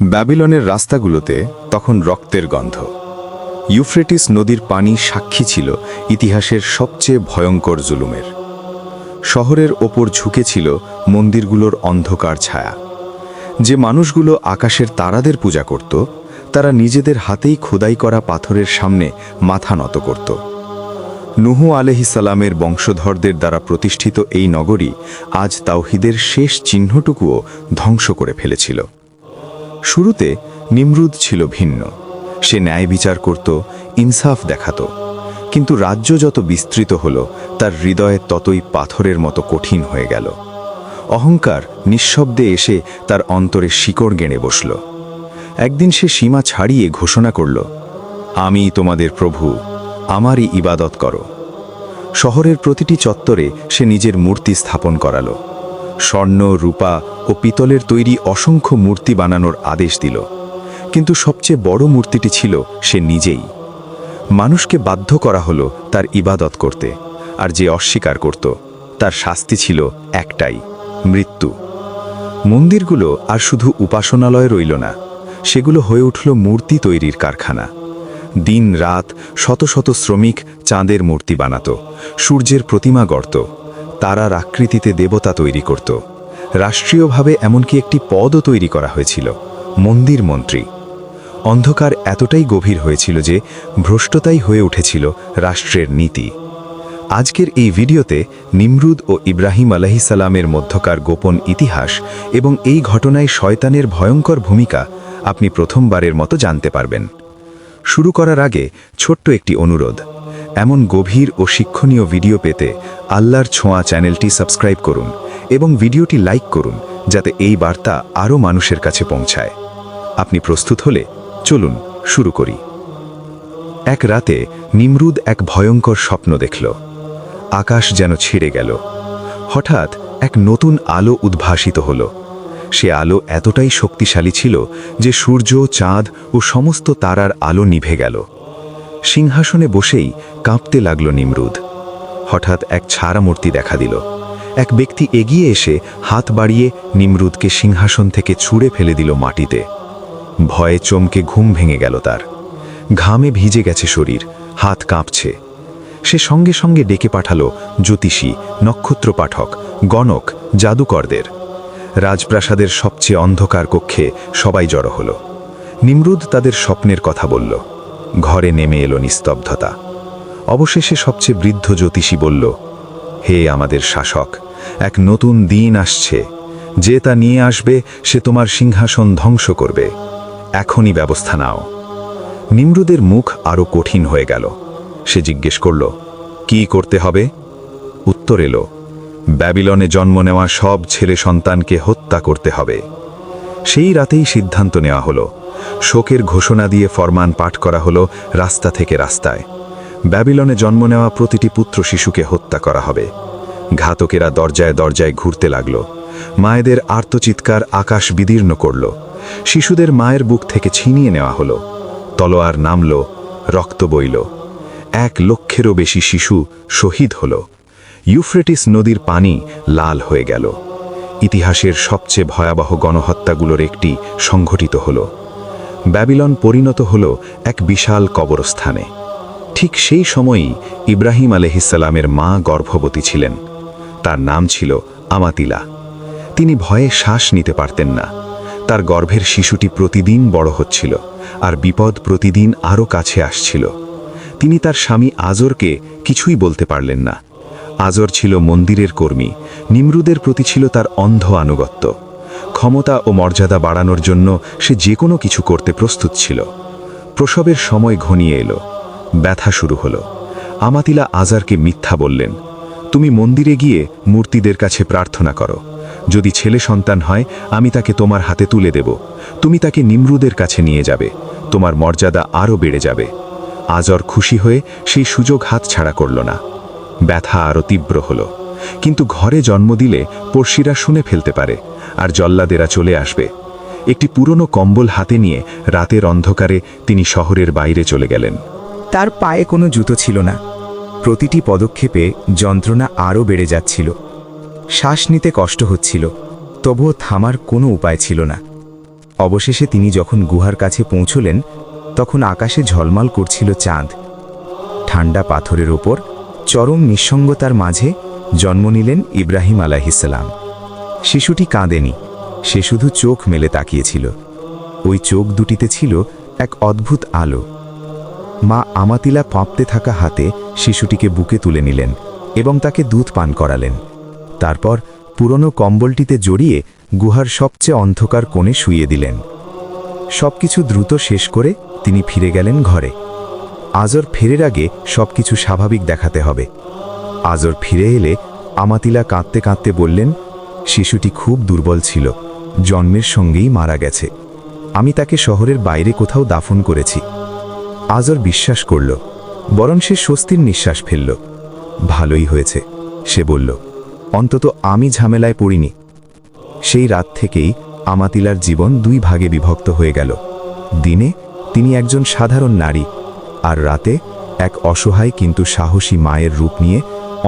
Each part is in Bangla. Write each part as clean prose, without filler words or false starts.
ব্যাবিলনের রাস্তাগুলোতে তখন রক্তের গন্ধ। ইউফ্রেটিস নদীর পানি সাক্ষী ছিল ইতিহাসের সবচেয়ে ভয়ঙ্কর জুলুমের। শহরের ওপর ঝুঁকেছিল মন্দিরগুলোর অন্ধকার ছায়া। যে মানুষগুলো আকাশের তারাদের পূজা করত, তারা নিজেদের হাতেই খোদাই করা পাথরের সামনে মাথা নত করত। নূহ আলাইহিসসালামের বংশধরদের দ্বারা প্রতিষ্ঠিত এই নগরী আজ তাওহীদের শেষ চিহ্নটুকুও ধ্বংস করে ফেলেছিল। শুরুতে নিমরুদ ছিল ভিন্ন। সে ন্যায় বিচার করত, ইনসাফ দেখাত। কিন্তু রাজ্য যত বিস্তৃত হল, তার হৃদয়ে ততই পাথরের মতো কঠিন হয়ে গেল। অহংকার নিঃশব্দে এসে তার অন্তরে শিকড় গেঁড়ে বসল। একদিন সে সীমা ছাড়িয়ে ঘোষণা করল, আমি তোমাদের প্রভু, আমারই ইবাদত করো। শহরের প্রতিটি চত্বরে সে নিজের মূর্তি স্থাপন করালো। স্বর্ণ, রূপা ও পিতলের তৈরি অসংখ্য মূর্তি বানানোর আদেশ দিল। কিন্তু সবচেয়ে বড় মূর্তিটি ছিল সে নিজেই। মানুষকে বাধ্য করা হলো তার ইবাদত করতে, আর যে অস্বীকার করত তার শাস্তি ছিল একটাই, মৃত্যু। মন্দিরগুলো আর শুধু উপাসনালয় রইল না, সেগুলো হয়ে উঠল মূর্তি তৈরির কারখানা। দিন রাত শত শত শ্রমিক চাঁদের মূর্তি বানাত, সূর্যের প্রতিমা গড়ত, তারার আকৃতিতে দেবতা তৈরি করত। রাষ্ট্রীয়ভাবে এমনকি একটি পদও তৈরি করা হয়েছিল, মন্দির মন্ত্রী। অন্ধকার এতটাই গভীর হয়েছিল যে ভ্রষ্টতাই হয়ে উঠেছিল রাষ্ট্রের নীতি। আজকের এই ভিডিওতে নিমরুদ ও ইব্রাহিম আলাইহিসসালামের মধ্যকার গোপন ইতিহাস এবং এই ঘটনায় শয়তানের ভয়ঙ্কর ভূমিকা আপনি প্রথমবারের মতো জানতে পারবেন। শুরু করার আগে ছোট্ট একটি অনুরোধ, এমন গভীর ও শিক্ষণীয় ভিডিও পেতে আল্লাহর ছোঁয়া চ্যানেলটি সাবস্ক্রাইব করুন এবং ভিডিওটি লাইক করুন, যাতে এই বার্তা আরও মানুষের কাছে পৌঁছায়। আপনি প্রস্তুত হলে চলুন শুরু করি। এক রাতে নিমরুদ এক ভয়ঙ্কর স্বপ্ন দেখল। আকাশ যেন ছিঁড়ে গেল। হঠাৎ এক নতুন আলো উদ্ভাসিত হল। সে আলো এতটাই শক্তিশালী ছিল যে সূর্য, চাঁদ ও সমস্ত তারার আলো নিভে গেল। সিংহাসনে বসেই কাঁপতে লাগল নিমরুদ। হঠাৎ এক ছায়া মূর্তি দেখা দিল। এক ব্যক্তি এগিয়ে এসে হাত বাড়িয়ে নিমরুদকে সিংহাসন থেকে ছুঁড়ে ফেলে দিল মাটিতে। ভয়ে চমকে ঘুম ভেঙে গেল তার। ঘামে ভিজে গেছে শরীর, হাত কাঁপছে। সে সঙ্গে সঙ্গে ডেকে পাঠালো জ্যোতিষী, নক্ষত্র পাঠক, গণক, জাদুকরদের। রাজপ্রাসাদের সবচেয়ে অন্ধকার কক্ষে সবাই জড়ো হলো। নিমরুদ তাদের স্বপ্নের কথা বলল। ঘরে নেমে এলো নিস্তব্ধতা। অবশেষে সবচেয়ে বৃদ্ধ জ্যোতিষী বলল, হে আমাদের শাসক, এক নতুন দিন আসছে। যে তা নিয়ে আসবে সে তোমার সিংহাসন ধ্বংস করবে। এখনই ব্যবস্থা নাও। নিমরুদের মুখ আরো কঠিন হয়ে গেল। সে জিজ্ঞেস করল, কি করতে হবে? উত্তর এলো, ব্যাবিলনে জন্ম নেওয়া সব ছেলে সন্তানকে হত্যা করতে হবে। সেই রাতেই সিদ্ধান্ত নেওয়া হলো। শোকের ঘোষণা দিয়ে ফরমান পাঠ করা হলো রাস্তা থেকে রাস্তায়। ব্যাবিলনে জন্ম নেওয়া প্রতিটি পুত্র শিশুকে হত্যা করা হবে। ঘাতকেরা দরজায় দরজায় ঘুরতে লাগল। মায়েদের আর্তচিৎকার আকাশ বিদীর্ণ করল। শিশুদের মায়ের বুক থেকে ছিনিয়ে নেওয়া হলো। তলোয়ার নামল, রক্ত বইল। 1 লক্ষেরও বেশি শিশু শহীদ হল। ইউফ্রেটিস নদীর পানি লাল হয়ে গেল। ইতিহাসের সবচেয়ে ভয়াবহ গণহত্যাগুলোর একটি সংঘটিত হল। ব্যাবিলন পরিণত হল এক বিশাল কবরস্থানে। ঠিক সেই সময়ই ইব্রাহিম আলাইহিসসালামের মা গর্ভবতী ছিলেন। তার নাম ছিল আমাতিলা। তিনি ভয়ে শ্বাস নিতে পারতেন না। তার গর্ভের শিশুটি প্রতিদিন বড় হচ্ছিল, আর বিপদ প্রতিদিন আরও কাছে আসছিল। তিনি তার স্বামী আজরকে কিছুই বলতে পারলেন না। আজর ছিল মন্দিরের কর্মী। নিমরুদের প্রতি ছিল তার অন্ধ আনুগত্য। ক্ষমতা ও মর্যাদা বাড়ানোর জন্য সে যে কোনো কিছু করতে প্রস্তুত ছিল। প্রসবের সময় ঘনিয়ে এলো। ব্যথা শুরু হলো। আমাতিলা আজারকে মিথ্যা বললেন, তুমি মন্দিরে গিয়ে মূর্তিদের কাছে প্রার্থনা করো। যদি ছেলে সন্তান হয় আমি তাকে তোমার হাতে তুলে দেব। তুমি তাকে নিমরুদের কাছে নিয়ে যাবে। তোমার মর্যাদা আরও বেড়ে যাবে। আজর খুশি হয়ে সেই সুযোগ হাতছাড়া করল না। ব্যথা আরও তীব্র হলো। কিন্তু ঘরে জন্ম দিলে পড়শিরা শুনে ফেলতে পারে, আর জল্লাদেরা চলে আসবে। একটি পুরনো কম্বল হাতে নিয়ে রাতের অন্ধকারে তিনি শহরের বাইরে চলে গেলেন। তার পায়ে কোনো জুতো ছিল না। প্রতিটি পদক্ষেপে যন্ত্রণা আরও বেড়ে যাচ্ছিল। শ্বাস নিতে কষ্ট হচ্ছিল, তবুও থামার কোনো উপায় ছিল না। অবশেষে তিনি যখন গুহার কাছে পৌঁছলেন তখন আকাশে ঝলমল করছিল চাঁদ। ঠান্ডা পাথরের ওপর চরম নিঃসঙ্গতার মাঝে জন্ম নিলেন ইব্রাহিম আলাইহিসসালাম। শিশুটি কাঁদেনি, সে শুধু চোখ মেলে তাকিয়েছিল। ওই চোখ দুটিতে ছিল এক অদ্ভুত আলো। মা আমাতিলা কাঁপতে থাকা হাতে শিশুটিকে বুকে তুলে নিলেন এবং তাকে দুধ পান করালেন। তারপর পুরনো কম্বলটিতে জড়িয়ে গুহার সবচেয়ে অন্ধকার কোণে শুইয়ে দিলেন। সবকিছু দ্রুত শেষ করে তিনি ফিরে গেলেন ঘরে। আজর ফেরার আগে সবকিছু স্বাভাবিক দেখাতে হবে। আজর ফিরে এলে আমাতিলা কাঁদতে কাঁদতে বললেন, শিশুটি খুব দুর্বল ছিল, জন্মের সঙ্গেই মারা গেছে। আমি তাকে শহরের বাইরে কোথাও দাফন করেছি। আজর বিশ্বাস করল, বরং সে স্বস্তির নিঃশ্বাস ফেলল। ভালোই হয়েছে, সে বলল, অন্তত আমি ঝামেলায় পড়িনি। সেই রাত থেকেই আমাতিলার জীবন দুই ভাগে বিভক্ত হয়ে গেল। দিনে তিনি একজন সাধারণ নারী, আর রাতে এক অসহায় কিন্তু সাহসী মায়ের রূপ নিয়ে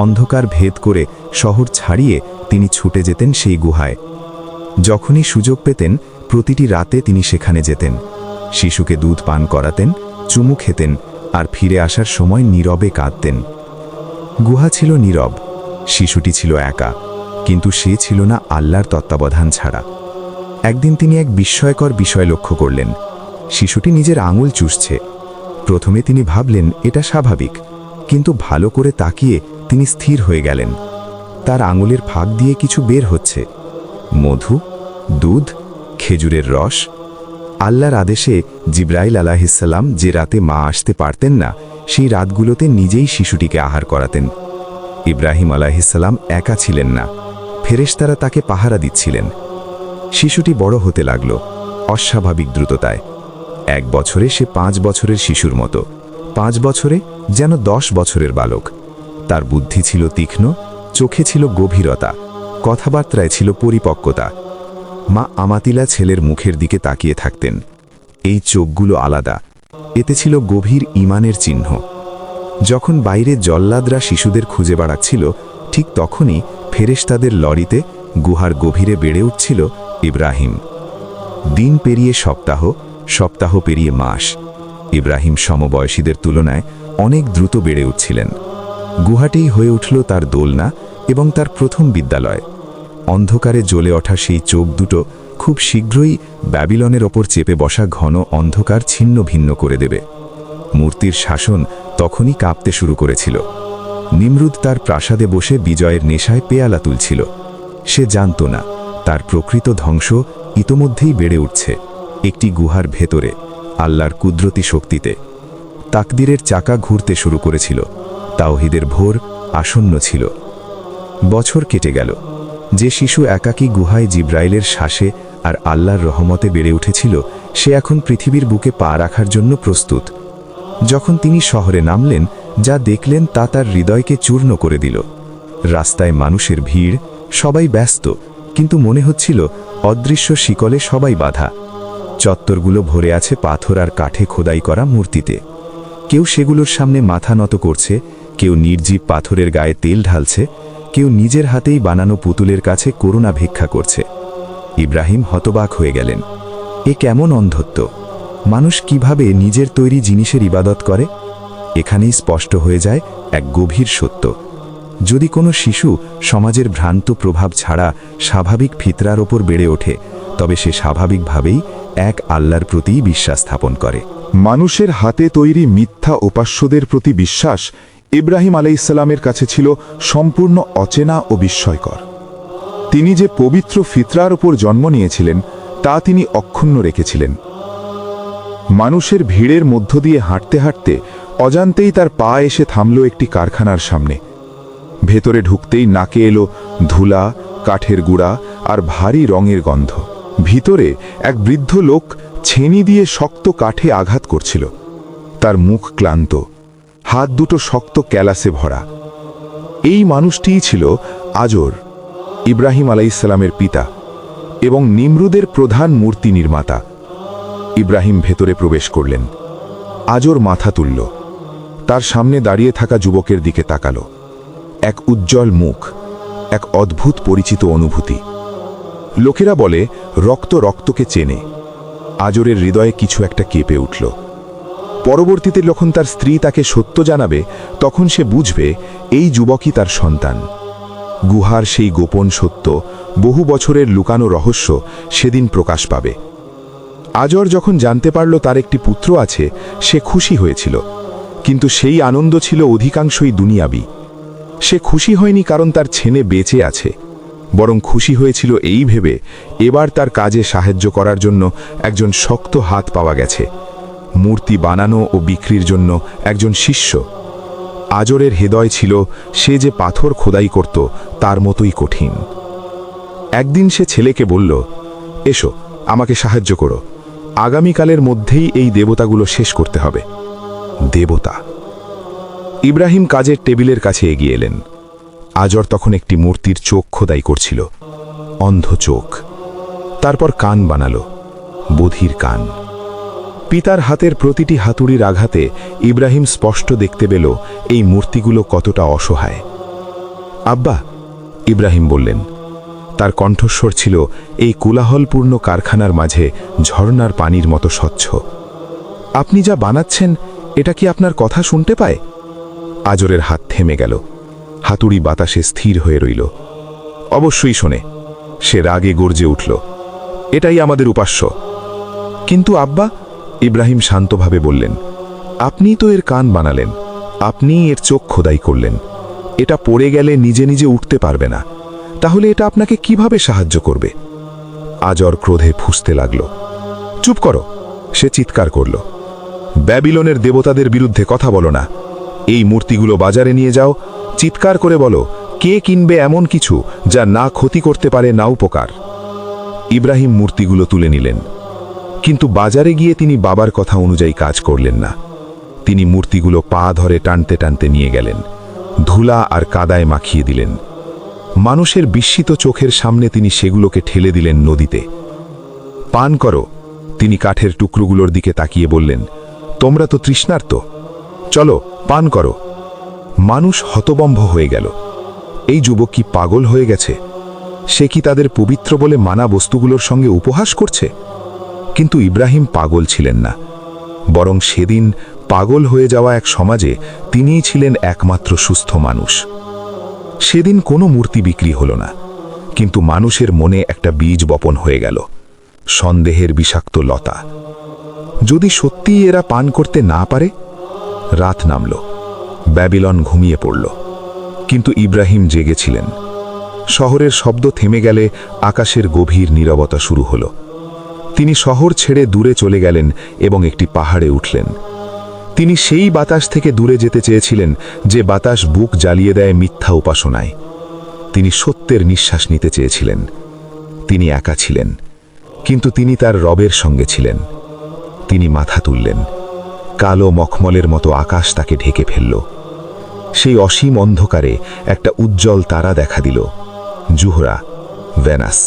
অন্ধকার ভেদ করে শহর ছাড়িয়ে তিনি ছুটে যেতেন সেই গুহায়। যখনই সুযোগ পেতেন প্রতিটি রাতে তিনি সেখানে যেতেন। শিশুকে দুধ পান করাতেন, চুমু খেতেন, আর ফিরে আসার সময় নীরবে কাঁদতেন। গুহা ছিল নীরব, শিশুটি ছিল একা, কিন্তু সে ছিল না আল্লাহর তত্ত্বাবধান ছাড়া। একদিন তিনি এক বিস্ময়কর বিষয় লক্ষ্য করলেন। শিশুটি নিজের আঙুল চুষছে। প্রথমে তিনি ভাবলেন এটা স্বাভাবিক, কিন্তু ভালো করে তাকিয়ে তিনি স্থির হয়ে গেলেন। তার আঙুলের ফাঁক দিয়ে কিছু বের হচ্ছে, মধু, দুধ, খেজুরের রস। আল্লাহর আদেশে জিবরাইল আলাইহিসসালাম যে রাতে মা আসতে পারতেন না, সেই রাতগুলোতে নিজেই শিশুটিকে আহার করাতেন। ইব্রাহিম আলাইহিসসালাম একা ছিলেন না, ফেরেশতারা তাকে পাহারা দিচ্ছিলেন। শিশুটি বড় হতে লাগল অস্বাভাবিক দ্রুততায়। 1 বছরে সে 5 বছরের শিশুর মতো, 5 বছরে যেন 10 বছরের বালক। তার বুদ্ধি ছিল তীক্ষ্ণ, চোখে ছিল গভীরতা, কথাবার্তায় ছিল পরিপক্কতা। মা আমাতিলা ছেলের মুখের দিকে তাকিয়ে থাকতেন। এই চোখগুলো আলাদা, এতে ছিল গভীর ঈমানের চিহ্ন। যখন বাইরে জল্লাদরা শিশুদের খুঁজে বেড়াচ্ছিল, ঠিক তখনই ফেরেশতাদের লরিতে গুহার গভীরে বেড়ে উঠছিল ইব্রাহিম। দিন পেরিয়ে সপ্তাহ, সপ্তাহ পেরিয়ে মাস। ইব্রাহিম সমবয়সীদের তুলনায় অনেক দ্রুত বেড়ে উঠছিলেন। গুহাটিই হয়ে উঠল তার দোলনা এবং তার প্রথম বিদ্যালয়। অন্ধকারে জ্বলে ওঠা সেই চোখ দুটো খুব শীঘ্রই ব্যাবিলনের ওপর চেপে বসা ঘন অন্ধকার ছিন্ন ভিন্ন করে দেবে। মূর্তির শাসন তখনই কাঁপতে শুরু করেছিল। নিমরুদ তার প্রাসাদে বসে বিজয়ের নেশায় পেয়ালা তুলছিল। সে জানত না তার প্রকৃত ধ্বংস ইতোমধ্যেই বেড়ে উঠছে একটি গুহার ভেতরে, আল্লাহর কুদরতি শক্তিতে। তাকদিরের চাকা ঘুরতে শুরু করেছিল, তাওহীদের ভোর আসন্ন ছিল। বছর কেটে গেল। যে শিশু একাকী গুহায় জিবরাইলের শ্বাসে আর আল্লাহর রহমতে বেড়ে উঠেছিল, সে এখন পৃথিবীর বুকে পা রাখার জন্য প্রস্তুত। যখন তিনি শহরে নামলেন, যা দেখলেন তা তার হৃদয়কে চূর্ণ করে দিল। রাস্তায় মানুষের ভিড়, সবাই ব্যস্ত, কিন্তু মনে হচ্ছিল অদৃশ্য শিকলে সবাই বাঁধা। চত্বরগুলো ভরে আছে পাথর আর কাঠে খোদাই করা মূর্তিতে। কেউ সেগুলোর সামনে মাথা নত করছে, কেউ নির্জীব পাথরের গায়ে তেল ঢালছে, কেউ নিজের হাতেই বানানো পুতুলের কাছে করুণা ভিক্ষা করছে। ইব্রাহিম হতবাক হয়ে গেলেন। এ কেমন অন্ধত্ব! মানুষ কিভাবে নিজের তৈরি জিনিসের ইবাদত করে? এখানেই স্পষ্ট হয়ে যায় এক গভীর সত্য। যদি কোনো শিশু সমাজের ভ্রান্ত প্রভাব ছাড়া স্বাভাবিক ফিতরার ওপর বেড়ে ওঠে, তবে সে স্বাভাবিকভাবেই এক আল্লাহর প্রতিই বিশ্বাস স্থাপন করে। মানুষের হাতে তৈরি মিথ্যা উপাস্যদের প্রতি বিশ্বাস ইব্রাহিম আলাইহিসসালামের কাছে ছিল সম্পূর্ণ অচেনা ও বিস্ময়কর। তিনি যে পবিত্র ফিতরার ওপর জন্ম নিয়েছিলেন তা তিনি অক্ষুণ্ণ রেখেছিলেন। মানুষের ভিড়ের মধ্য দিয়ে হাঁটতে হাঁটতে অজান্তেই তার পা এসে থামল একটি কারখানার সামনে। ভেতরে ঢুকতেই নাকে এলো ধুলা, কাঠের গুঁড়া আর ভারী রঙের গন্ধ। ভিতরে এক বৃদ্ধ লোক ছেনি দিয়ে শক্ত কাঠে আঘাত করছিল। তার মুখ ক্লান্ত, হাত দুটো শক্ত ক্যালাসে ভরা। এই মানুষটিই ছিল আজর, ইব্রাহিম আলাইহিসসালামের পিতা এবং নিমরুদের প্রধান মূর্তি নির্মাতা। ইব্রাহিম ভেতরে প্রবেশ করলেন। আজর মাথা তুলল, তার সামনে দাঁড়িয়ে থাকা যুবকের দিকে তাকালো। এক উজ্জ্বল মুখ, এক অদ্ভুত পরিচিত অনুভূতি। লোকেরা বলে রক্ত রক্তকে চেনে, আজরের হৃদয়ে কিছু একটা কেঁপে উঠল। পরবর্তীতে যখন তার স্ত্রী তাকে সত্য জানাবে, তখন সে বুঝবে এই যুবকই তার সন্তান। গুহার সেই গোপন সত্য, বহু বছরের লুকানো রহস্য সেদিন প্রকাশ পাবে। আজর যখন জানতে পারল তার একটি পুত্র আছে, সে খুশি হয়েছিল, কিন্তু সেই আনন্দ ছিল অধিকাংশই দুনিয়াবি। সে খুশি হয়নি কারণ তার ছেলে বেঁচে আছে, বরং খুশি হয়েছিল এই ভেবে এবার তার কাজে সাহায্য করার জন্য একজন শক্ত হাত পাওয়া গেছে, মূর্তি বানানো ও বিক্রির জন্য একজন শিষ্য। আজরের হৃদয় ছিল সে যে পাথর খোদাই করত তার মতোই কঠিন। একদিন সে ছেলেকে বলল, এসো আমাকে সাহায্য করো, আগামীকালের মধ্যেই এই দেবতাগুলো শেষ করতে হবে। দেবতা। ইব্রাহিম কাজের টেবিলের কাছে এগিয়ে এলেন। আজর তখন একটি মূর্তির চোখ খোদাই করছিল, অন্ধ চোখ। তারপর কান বানালো, বধির কান। পিতার হাতের প্রতিটি হাতুড়ির আঘাতে ইব্রাহিম স্পষ্ট দেখতে পেল এই মূর্তিগুলো কতটা অসহায়। আব্বা, ইব্রাহিম বললেন। তার কণ্ঠস্বর ছিল এই কোলাহলপূর্ণ কারখানার মাঝে ঝর্ণার পানির মতো স্বচ্ছ। আপনি যা বানাচ্ছেন, এটা কি আপনার কথা শুনতে পায়? আজরের হাত থেমে গেল, হাতুড়ি বাতাসে স্থির হয়ে রইল। অবশ্যই শোনে। সে রাগে গর্জে উঠল, এটাই আমাদের উপাস্য। কিন্তু আব্বা, ইব্রাহিম শান্তভাবে বললেন, আপনিই তো এর কান বানালেন, আপনিই এর চোখ খোদাই করলেন। এটা পড়ে গেলে নিজে নিজে উঠতে পারবে না, তাহলে এটা আপনাকে কিভাবে সাহায্য করবে? আজর ক্রোধে ফুঁসতে লাগল। চুপ করো, সে চিৎকার করল। ব্যাবিলনের দেবতাদের বিরুদ্ধে কথা বলো না। এই মূর্তিগুলো বাজারে নিয়ে যাও, চিৎকার করে বলো, কে কিনবে এমন কিছু যা না ক্ষতি করতে পারে না উপকার? ইব্রাহিম মূর্তিগুলো তুলে নিলেন, কিন্তু বাজারে গিয়ে তিনি বাবার কথা অনুযায়ী কাজ করলেন না। তিনি মূর্তিগুলো পা ধরে টানতে টানতে নিয়ে গেলেন, ধুলা আর কাদায় মাখিয়ে দিলেন। মানুষের বিস্মিত চোখের সামনে তিনি সেগুলোকে ঠেলে দিলেন নদীতে। পান করো, তিনি কাঠের টুকরোগুলোর দিকে তাকিয়ে বললেন, তোমরা তো তৃষ্ণার্ত, চলো পান করো। মানুষ হতবম্ব হয়ে গেল। এই যুবক কি পাগল হয়ে গেছে? সে কি তাদের পবিত্র বলে মানা বস্তুগুলোর সঙ্গে উপহাস করছে? কিন্তু ইব্রাহিম পাগল ছিলেন না, বরং সেদিন পাগল হয়ে যাওয়া এক সমাজে তিনিই ছিলেন একমাত্র সুস্থ মানুষ। সেদিন কোনো মূর্তি বিক্রি হলো না, কিন্তু মানুষের মনে একটা বীজ বপন হয়ে গেল, সন্দেহের বিষাক্ত লতা। যদি সত্যিই এরা পান করতে না পারে? রাত নামল, ব্যাবিলন ঘুমিয়ে পড়ল, কিন্তু ইব্রাহিম জেগেছিলেন। শহরের শব্দ থেমে গেলে আকাশের গভীর নীরবতা শুরু হলো। তিনি শহর ছেড়ে দূরে চলে গেলেন এবং একটি পাহাড়ে উঠলেন। তিনি সেই বাতাস থেকে দূরে যেতে চেয়েছিলেন যে বাতাস বুক জ্বালিয়ে দেয় মিথ্যা উপাসনায়। তিনি সত্যের নিঃশ্বাস নিতে চেয়েছিলেন। তিনি একা ছিলেন, কিন্তু তিনি তার রবের সঙ্গে ছিলেন। তিনি মাথা তুললেন, কালো মখমলের মতো আকাশ তাকে ঢেকে ফেলল। সেই অসীম অন্ধকারে একটা উজ্জ্বল তারা দেখা দিল, জুহরা, ভেনাস।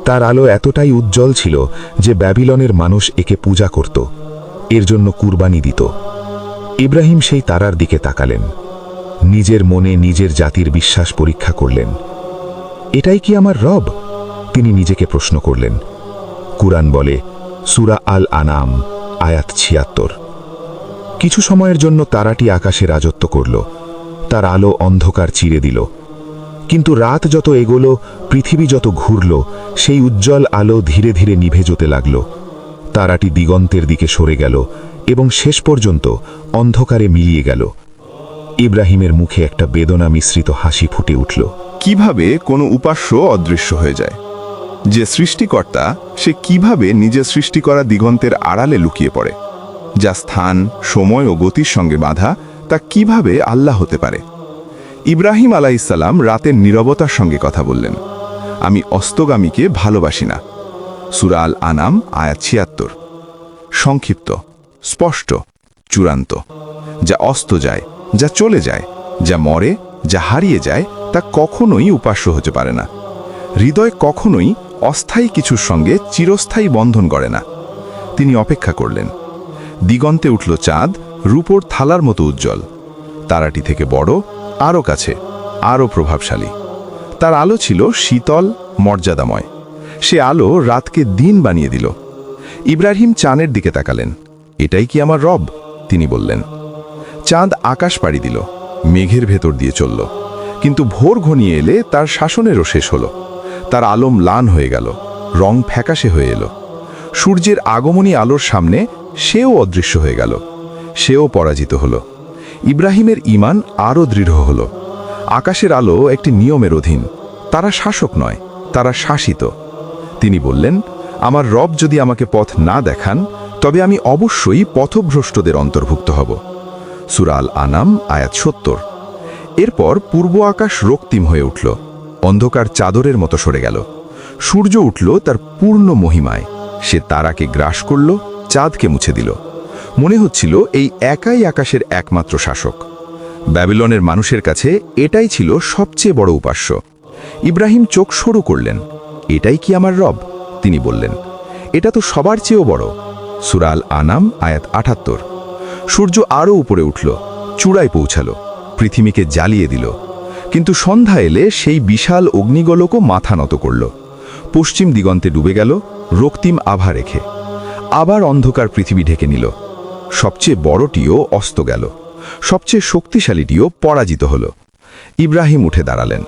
তার আলো এতটাই উজ্জ্বল ছিল যে ব্যাবিলনের মানুষ একে পূজা করত, এর জন্য কুরবানি দিত। ইব্রাহিম সেই তারার দিকে তাকালেন, নিজের মনে নিজের জাতির বিশ্বাস পরীক্ষা করলেন। এটাই কি আমার রব? তিনি নিজেকে প্রশ্ন করলেন। কুরআন বলে, সূরা আল আনাম, আয়াত ৭৬। কিছু সময়ের জন্য তারাটি আকাশে রাজত্ব করল, তার আলো অন্ধকার চিরে দিল। কিন্তু রাত যত এগোলো, পৃথিবী যত ঘুরল, সেই উজ্জ্বল আলো ধীরে ধীরে নিভে যেতে লাগল। তারাটি দিগন্তের দিকে সরে গেল এবং শেষ পর্যন্ত অন্ধকারে মিলিয়ে গেল। ইব্রাহিমের মুখে একটা বেদনা মিশ্রিত হাসি ফুটে উঠল। কিভাবে কোনো উপাস্য অদৃশ্য হয়ে যায়? যে সৃষ্টিকর্তা, সে কিভাবে নিজের সৃষ্টি করা দিগন্তের আড়ালে লুকিয়ে পড়ে? যা স্থান, সময় ও গতির সঙ্গে বাঁধা, তা কিভাবে আল্লাহ হতে পারে? ইব্রাহিম আলাইহিসসালাম রাতের নীরবতার সঙ্গে কথা বললেন। আমি অস্তগামীকে ভালোবাসি না। সূরা আল আনাম, আয়াত ৭৬। সংক্ষিপ্ত, স্পষ্ট, চূড়ান্ত। যা অস্ত যায়, যা চলে যায়, যা মরে, যা হারিয়ে যায়, তা কখনোই উপাস্য হতে পারে না। হৃদয় কখনোই অস্থায়ী কিছুর সঙ্গে চিরস্থায়ী বন্ধন করে না। তিনি অপেক্ষা করলেন। দিগন্তে উঠল চাঁদ, রূপোর থালার মতো উজ্জ্বল। তারাটি থেকে বড়, আরও কাছে, আরও প্রভাবশালী। তার আলো ছিল শীতল, মর্যাদাময়। সে আলো রাতকে দিন বানিয়ে দিল। ইব্রাহিম চাঁদের দিকে তাকালেন। এটাই কি আমার রব? তিনি বললেন। চাঁদ আকাশ পাড়ি দিল, মেঘের ভেতর দিয়ে চলল, কিন্তু ভোর ঘনিয়ে এলে তার শাসনেরও শেষ হলো। তার আলো ম্লান হয়ে গেল, রং ফ্যাকাশে হয়ে এলো। সূর্যের আগমনী আলোর সামনে সেও অদৃশ্য হয়ে গেল, সেও পরাজিত হলো। ইব্রাহিমের ঈমান আরও দৃঢ় হলো। আকাশের আলো একটি নিয়মের অধীন, তারা শাসক নয়, তারা শাসিত। তিনি বললেন, আমার রব যদি আমাকে পথ না দেখান, তবে আমি অবশ্যই পথভ্রষ্টদের অন্তর্ভুক্ত হব। সূরা আল আনাম আয়াত ৭০। এরপর পূর্ব আকাশ রক্তিম হয়ে উঠল, অন্ধকার চাদরের মতো সরে গেল। সূর্য উঠল তার পূর্ণ মহিমায়, সে তারাকে গ্রাস করল, চাঁদকে মুছে দিল। মনে হচ্ছিল এই একাই আকাশের একমাত্র শাসক। ব্যাবিলনের মানুষের কাছে এটাই ছিল সবচেয়ে বড় উপাস্য। ইব্রাহিম চোখ সরু করলেন। এটাই কি আমার রব? তিনি বললেন, এটা তো সবার চেয়েও বড়। সূরা আল আনাম আয়াত ৭৮। সূর্য আরও উপরে উঠল, চূড়ায় পৌঁছালো, পৃথিবীকে জ্বালিয়ে দিল। কিন্তু সন্ধ্যা এলে সেই বিশাল অগ্নিগোলকও মাথা নত করল। পশ্চিম দিগন্তে ডুবে গেল, রক্তিম আভা রেখে। আবার অন্ধকার পৃথিবী ঢেকে নিল। সবচেয়ে বড়টিও অস্ত গেল, সবচেয়ে শক্তিশালীটিও পরাজিত হল। ইব্রাহিম উঠে দাঁড়ালেন।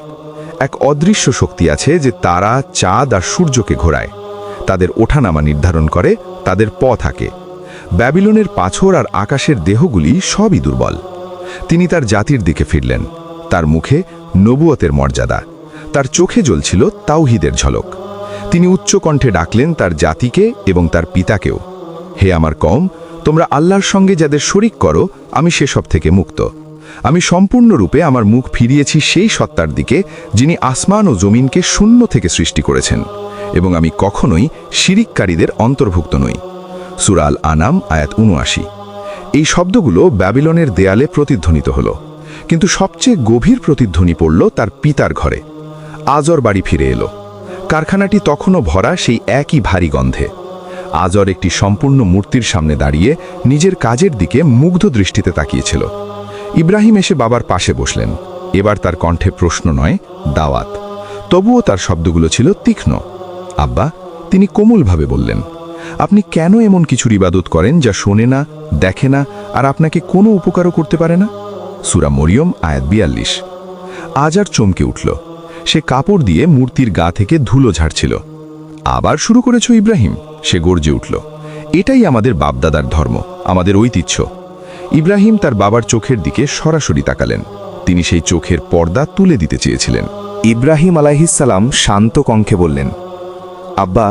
এক অদৃশ্য শক্তি আছে যে তারা, চাঁদ আর সূর্যকে ঘোরায়। তাদের ওঠানামা নির্ধারণ করে, তাদের পথ আঁকে। ব্যাবিলনের পাথর আর আকাশের দেহগুলি সবই দুর্বল। তিনি তার জাতির দিকে ফিরলেন। তার মুখে নবুয়তের মর্যাদা, তার চোখে জ্বলছিল তাওহীদের ঝলক। তিনি উচ্চ কণ্ঠে ডাকলেন তার জাতিকে এবং তার পিতাকেও, হে আমার কওম, তোমরা আল্লাহর সঙ্গে যাদের শরিক করো, আমি সেসব থেকে মুক্ত। আমি সম্পূর্ণরূপে আমার মুখ ফিরিয়েছি সেই সত্তার দিকে যিনি আসমান ও জমিনকে শূন্য থেকে সৃষ্টি করেছেন, এবং আমি কখনোই শিরিককারীদের অন্তর্ভুক্ত নই। সূরা আল আনাম আয়াত ৭৯। এই শব্দগুলো ব্যাবিলনের দেয়ালে প্রতিধ্বনিত হল, কিন্তু সবচেয়ে গভীর প্রতিধ্বনি পড়ল তার পিতার ঘরে। আজর বাড়ি ফিরে এলো। কারখানাটি তখনও ভরা সেই একই ভারী গন্ধে। আজর একটি সম্পূর্ণ মূর্তির সামনে দাঁড়িয়ে নিজের কাজের দিকে মুগ্ধ দৃষ্টিতে তাকিয়েছিল। ইব্রাহিম এসে বাবার পাশে বসলেন। এবার তার কণ্ঠে প্রশ্ন নয়, দাওয়াত। তবুও তার শব্দগুলো ছিল তীক্ষ্ণ। আব্বা, তিনি কোমলভাবে বললেন, আপনি কেন এমন কিছুর ইবাদত করেন যা শোনে না, দেখে না, আর আপনাকে কোনো উপকারও করতে পারে না? সূরা মরিয়ম আয়াত ৪২। আজার চমকে উঠল। সে কাপড় দিয়ে মূর্তির গা থেকে ধুলো ঝাড়ছিল। আবার শুরু করেছ ইব্রাহিম? সে গর্জে উঠল। এটাই আমাদের বাপদাদার ধর্ম, আমাদের ঐতিহ্য। ইব্রাহিম তার বাবার চোখের দিকে সরাসরি তাকালেন। তিনি সেই চোখের পর্দা তুলে দিতে চেয়েছিলেন। ইব্রাহিম আলাইহিসসালাম শান্ত কণ্ঠে বললেন, আব্বা,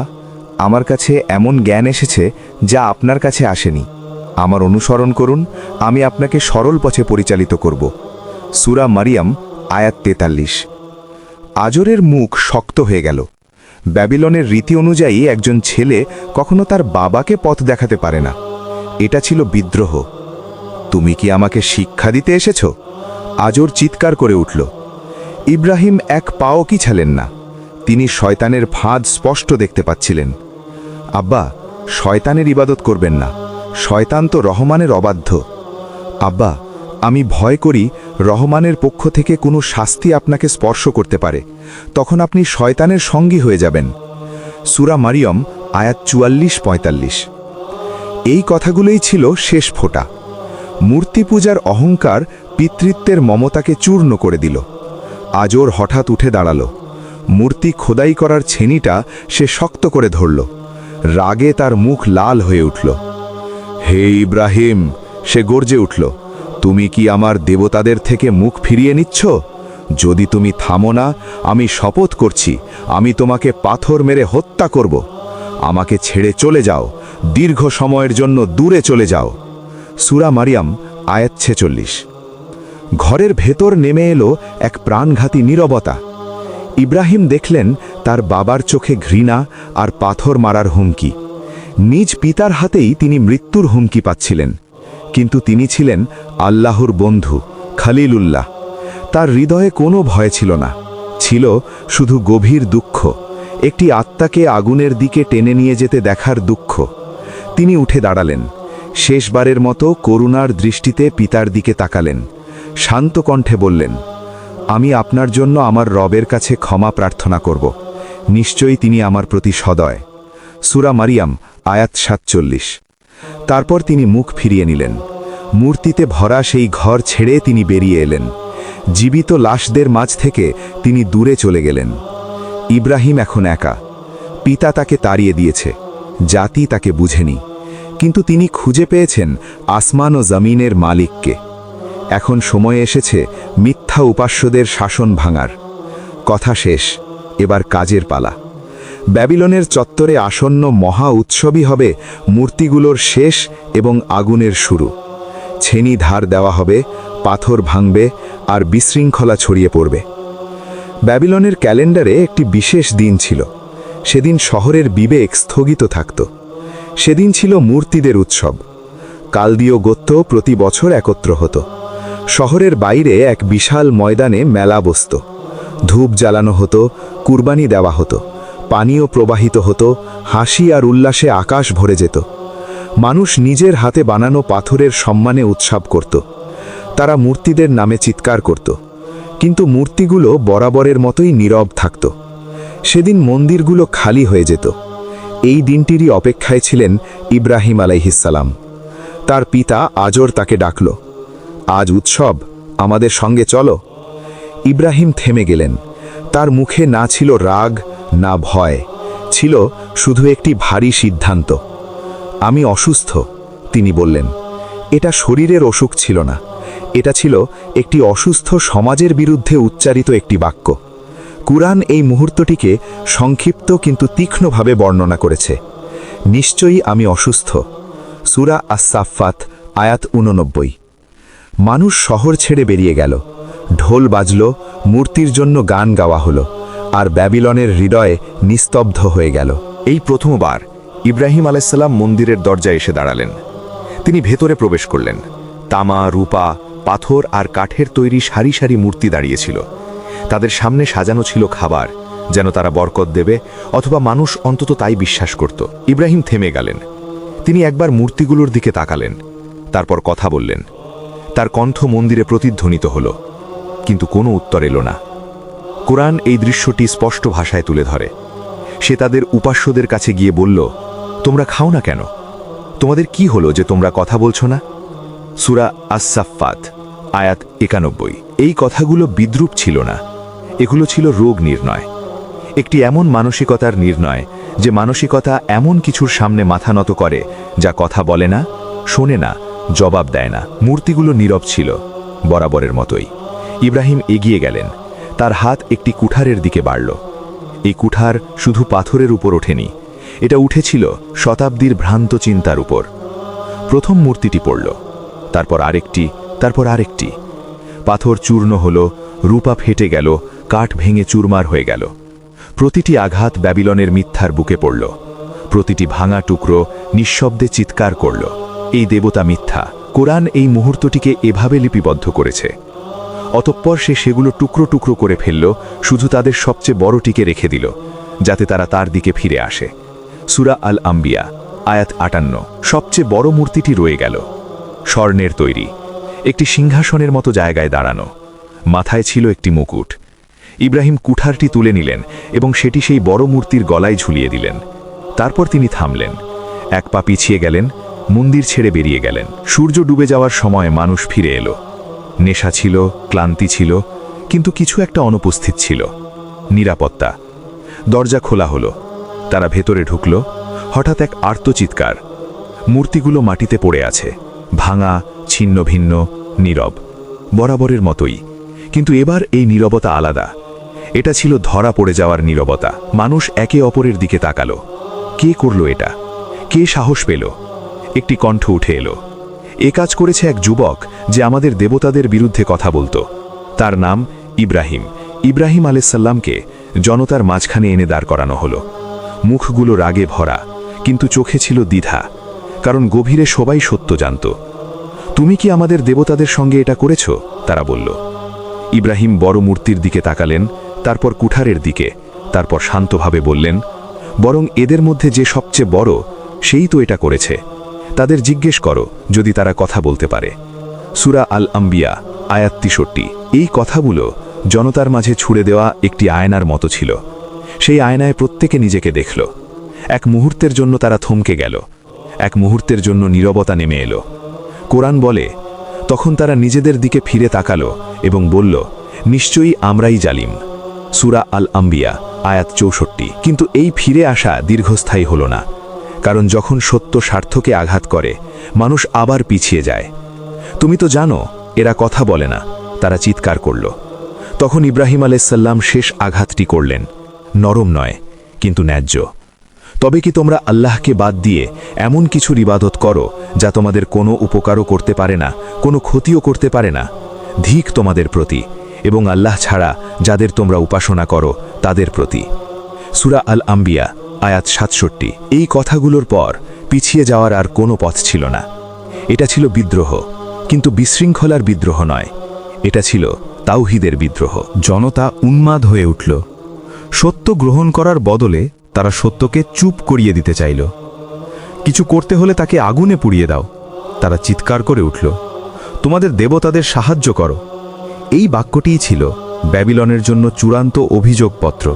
আমার কাছে এমন জ্ঞান এসেছে যা আপনার কাছে আসেনি। আমার অনুসরণ করুন, আমি আপনাকে সরল পথে পরিচালিত করব। সূরা মারিয়াম আয়াত ৪৩। আজরের মুখ শক্ত হয়ে গেল। ব্যাবিলনের রীতি অনুযায়ী একজন ছেলে কখনো তার বাবাকে পথ দেখাতে পারে না। এটা ছিল বিদ্রোহ। তুমি কি আমাকে শিক্ষা দিতে এসেছ? আজর চিৎকার করে উঠল। ইব্রাহিম এক পাও কি ছাড়লেন না। তিনি শয়তানের ফাঁদ স্পষ্ট দেখতে পাচ্ছিলেন। আব্বা, শয়তানের ইবাদত করবেন না, শয়তান তো রহমানের অবাধ্য। আব্বা, আমি ভয় করি রহমানের পক্ষ থেকে কোনো শাস্তি আপনাকে স্পর্শ করতে পারে, তখন আপনি শয়তানের সঙ্গী হয়ে যাবেন। সূরা মারিয়ম আয়াত ৪৪-৪৫। এই কথাগুলোই ছিল শেষ ফোঁটা। মূর্তি পূজার অহংকার পিতৃত্বের মমতাকে চূর্ণ করে দিল। আজর হঠাৎ উঠে দাঁড়াল। মূর্তি খোদাই করার ছেনিটা সে শক্ত করে ধরল। রাগে তার মুখ লাল হয়ে উঠল। হে ইব্রাহিম, সে গর্জে উঠল, তুমি কি আমার দেবতাদের থেকে মুখ ফিরিয়ে নিচ্ছ? যদি তুমি থামো না, আমি শপথ করছি আমি তোমাকে পাথর মেরে হত্যা করব। আমাকে ছেড়ে চলে যাও, দীর্ঘ সময়ের জন্য দূরে চলে যাও। সূরা মারিয়াম আয়াত ৪৬। ঘরের ভেতর নেমে এলো এক প্রাণঘাতী নীরবতা। ইব্রাহিম দেখলেন তার বাবার চোখে ঘৃণা আর পাথর মারার হুমকি। নিজ পিতার হাতেই তিনি মৃত্যুর হুমকি পাচ্ছিলেন, কিন্তু তিনি ছিলেন আল্লাহর বন্ধু, খলিলুল্লাহ। তার হৃদয়ে কোনো ভয় ছিল না, ছিল শুধু গভীর দুঃখ, একটি আত্মাকে আগুনের দিকে টেনে নিয়ে যেতে দেখার দুঃখ। তিনি উঠে দাঁড়ালেন, শেষবারের মতো করুণার দৃষ্টিতে পিতার দিকে তাকালেন, শান্ত কণ্ঠে বললেন, আমি আপনার জন্য আমার রবের কাছে ক্ষমা প্রার্থনা করব। নিশ্চয়ই তিনি আমার প্রতি সদয়। সূরা মারিয়াম আয়াত 47। তারপর তিনি মুখ ফিরিয়ে নিলেন। মূর্তিতে ভরা সেই ঘর ছেড়ে তিনি বেরিয়ে এলেন। জীবিত লাশদের মাঝ থেকে তিনি দূরে চলে গেলেন। ইব্রাহিম এখন একা। পিতা তাকে তাড়িয়ে দিয়েছে, জাতি তাকে বুঝেনি, কিন্তু তিনি খুঁজে পেয়েছেন আসমান ও জমিনের মালিককে। এখন সময় এসেছে মিথ্যা উপাস্যদের শাসন ভাঙার। কথা শেষ, এবার কাজের পালা। ব্যাবিলনের চত্বরে আসন্ন মহা উৎসবই হবে মূর্তিগুলোর শেষ এবং আগুনের শুরু। ছেনি ধার দেওয়া হবে, পাথর ভাঙবে আর বিশৃঙ্খলা ছড়িয়ে পড়বে। ব্যাবিলনের ক্যালেন্ডারে একটি বিশেষ দিন ছিল। সেদিন শহরের বিবেক স্থগিত থাকত। সেদিন ছিল মূর্তিদের উৎসব। কালদীয় গোত্র প্রতি বছর একত্র হতো। শহরের বাইরে এক বিশাল ময়দানে মেলা বসত। ধূপ জ্বালানো হতো, কুরবানি দেওয়া হতো, পানীয় প্রবাহিত হতো, হাসি আর উল্লাসে আকাশ ভরে যেত। মানুষ নিজের হাতে বানানো পাথরের সম্মানে উৎসব করত। তারা মূর্তিদের নামে চিৎকার করত, কিন্তু মূর্তিগুলো বরাবরের মতোই নীরব থাকত। সেদিন মন্দিরগুলো খালি হয়ে যেত। এই দিনটিরই অপেক্ষায় ছিলেন ইব্রাহিম আলাইহিসসালাম। তার পিতা আজর তাকে ডাকল, আজ উৎসব, আমাদের সঙ্গে চলো। ইব্রাহিম থেমে গেলেন। তার মুখে না ছিল রাগ, না ভয়, ছিল শুধু একটি ভারী সিদ্ধান্ত। আমি অসুস্থ, তিনি বললেন। এটা শরীরের অসুখ ছিল না, এটা ছিল একটি অসুস্থ সমাজের বিরুদ্ধে উচ্চারিত একটি বাক্য। কুরআন এই মুহূর্তটিকে সংক্ষিপ্ত কিন্তু তীক্ষ্ণভাবে বর্ণনা করেছে। নিশ্চয়ই আমি অসুস্থ। সূরা আস-সাফফাত আয়াত 89। মানুষ শহর ছেড়ে বেরিয়ে গেল। ঢোল বাজল, মূর্তির জন্য গান গাওয়া হলো, আর ব্যাবিলনের হৃদয় নিস্তব্ধ হয়ে গেল। এই প্রথমবার ইব্রাহিম আলাইসাল্লাম মন্দিরের দরজায় এসে দাঁড়ালেন। তিনি ভেতরে প্রবেশ করলেন। তামা, রূপা, পাথর আর কাঠের তৈরি সারি সারি মূর্তি দাঁড়িয়েছিল। তাদের সামনে সাজানো ছিল খাবার, যেন তারা বরকত দেবে, অথবা মানুষ অন্তত তাই বিশ্বাস করত। ইব্রাহিম থেমে গেলেন। তিনি একবার মূর্তিগুলোর দিকে তাকালেন, তারপর কথা বললেন। তার কণ্ঠ মন্দিরে প্রতিধ্বনিত হল, কিন্তু কোনো উত্তর এলো না। কুরআন এই দৃশ্যটি স্পষ্ট ভাষায় তুলে ধরে। সে তাদের উপাস্যদের কাছে গিয়ে বলল, তোমরা খাও না কেন? তোমাদের কি হলো যে তোমরা কথা বলছো না? সূরা আস-সাফফাত আয়াত 91। এই কথাগুলো বিদ্রূপ ছিল না, এগুলো ছিল রোগ নির্ণয়। একটি এমন মানসিকতার নির্ণয় যে মানসিকতা এমন কিছুর সামনে মাথা নত করে যা কথা বলে না, শোনে না, জবাব দেয় না। মূর্তিগুলো নীরব ছিল, বরাবরের মতোই। ইব্রাহিম এগিয়ে গেলেন। তার হাত একটি কুঠারের দিকে বাড়ল। এই কুঠার শুধু পাথরের উপর ওঠেনি, এটা উঠেছিল শতাব্দীর ভ্রান্ত চিন্তার উপর। প্রথম মূর্তিটি পড়ল, তারপর আরেকটি, তারপর আরেকটি। পাথর চূর্ণ হল, রূপা ফেটে গেল, কাঠ ভেঙে চুরমার হয়ে গেল। প্রতিটি আঘাত ব্যাবিলনের মিথ্যার বুকে পড়ল। প্রতিটি ভাঙা টুকরো নিঃশব্দে চিৎকার করল, এই দেবতা মিথ্যা। কোরআন এই মুহূর্তটিকে এভাবে লিপিবদ্ধ করেছে। অতঃপর সে সেগুলো টুকরো টুকরো করে ফেলল, শুধু তাদের সবচেয়ে বড়টিকে রেখে দিল, যাতে তারা তার দিকে ফিরে আসে। সূরা আল আম্বিয়া আয়াত 58। সবচেয়ে বড় মূর্তিটি রয়ে গেল, স্বর্ণের তৈরি, একটি সিংহাসনের মতো জায়গায় দাঁড়ানো। মাথায় ছিল একটি মুকুট। ইব্রাহিম কুঠারটি তুলে নিলেন এবং সেটি সেই বড় মূর্তির গলায় ঝুলিয়ে দিলেন। তারপর তিনি থামলেন, এক পা পিছিয়ে গেলেন, মন্দির ছেড়ে বেরিয়ে গেলেন। সূর্য ডুবে যাওয়ার সময় মানুষ ফিরে এলো। নেশা ছিল, ক্লান্তি ছিল, কিন্তু কিছু একটা অনুপস্থিত ছিল, নিরাপত্তা। দরজা খোলা হলো, তারা ভেতরে ঢুকল। হঠাৎ এক আর্তচিৎকার। মূর্তিগুলো মাটিতে পড়ে আছে, ভাঙা, ছিন্ন ভিন্ন, নীরব, বরাবরের মতোই। কিন্তু এবার এই নীরবতা আলাদা। এটা ছিল ধরা পড়ে যাওয়ার নীরবতা। মানুষ একে অপরের দিকে তাকালো। কে করল এটা? কে সাহস পেল? একটি কণ্ঠ উঠে এলো, এ কাজ করেছে এক যুবক যে আমাদের দেবতাদের বিরুদ্ধে কথা বলতো। তার নাম ইব্রাহিম। ইব্রাহিম আলাইসাল্লামকে জনতার মাঝখানে এনে দাঁড় করানো হলো। মুখগুলো রাগে ভরা, কিন্তু চোখে ছিল দ্বিধা, কারণ গভীরে সবাই সত্য জানত। তুমি কি আমাদের দেবতাদের সঙ্গে এটা করেছ? তারা বলল। ইব্রাহিম বড় মূর্তির দিকে তাকালেন, তারপর কুঠারের দিকে, তারপর শান্তভাবে বললেন, বরং এদের মধ্যে যে সবচেয়ে বড় সেই তো এটা করেছে। তাদের জিজ্ঞেস করো, যদি তারা কথা বলতে পারে। সূরা আল আম্বিয়া আয়াত 63। এই কথাগুলো জনতার মাঝে ছুড়ে দেওয়া একটি আয়নার মতো ছিল। সেই আয়নায় প্রত্যেকে নিজেকে দেখল। এক মুহূর্তের জন্য তারা থমকে গেল, এক মুহূর্তের জন্য নীরবতা নেমে এলো। কোরআন বলে, তখন তারা নিজেদের দিকে ফিরে তাকালো এবং বলল, নিশ্চয়ই আমরাই জালিম। সূরা আল আম্বিয়া আয়াত 64। কিন্তু এই ফিরে আসা দীর্ঘস্থায়ী হল না, কারণ যখন সত্য স্বার্থকে আঘাত করে মানুষ আবার পিছিয়ে যায়। তুমি তো জানো এরা কথা বলে না, তারা চিৎকার করল। তখন ইব্রাহিম আলাইসাল্লাম শেষ আঘাতটি করলেন, নরম নয় কিন্তু ন্যায্য। তবে কি তোমরা আল্লাহকে বাদ দিয়ে এমন কিছুর ইবাদত করো যা তোমাদের কোনো উপকারও করতে পারে না, কোনো ক্ষতিও করতে পারে না? ধিক তোমাদের প্রতি এবং আল্লাহ ছাড়া যাদের তোমরা উপাসনা করো তাদের প্রতি। সূরা আল আম্বিয়া আয়াত 67। এই কথাগুলোর পর পিছিয়ে যাওয়ার আর কোনো পথ ছিল না। এটা ছিল বিদ্রোহ, কিন্তু বিশৃঙ্খলার বিদ্রোহ নয়, এটা ছিল তাওহীদের বিদ্রোহ। জনতা উন্মাদ হয়ে উঠল। সত্য গ্রহণ করার বদলে তারা সত্যকে চুপ করিয়ে দিতে চাইল। কিছু করতে হলে তাকে আগুনে পুড়িয়ে দাও। তারা চিৎকার করে উঠল, তোমাদের দেবতাদের সাহায্য করো। এই বাক্যটিই ছিল ব্যাবিলনের জন্য চূড়ান্ত অভিযোগপত্র,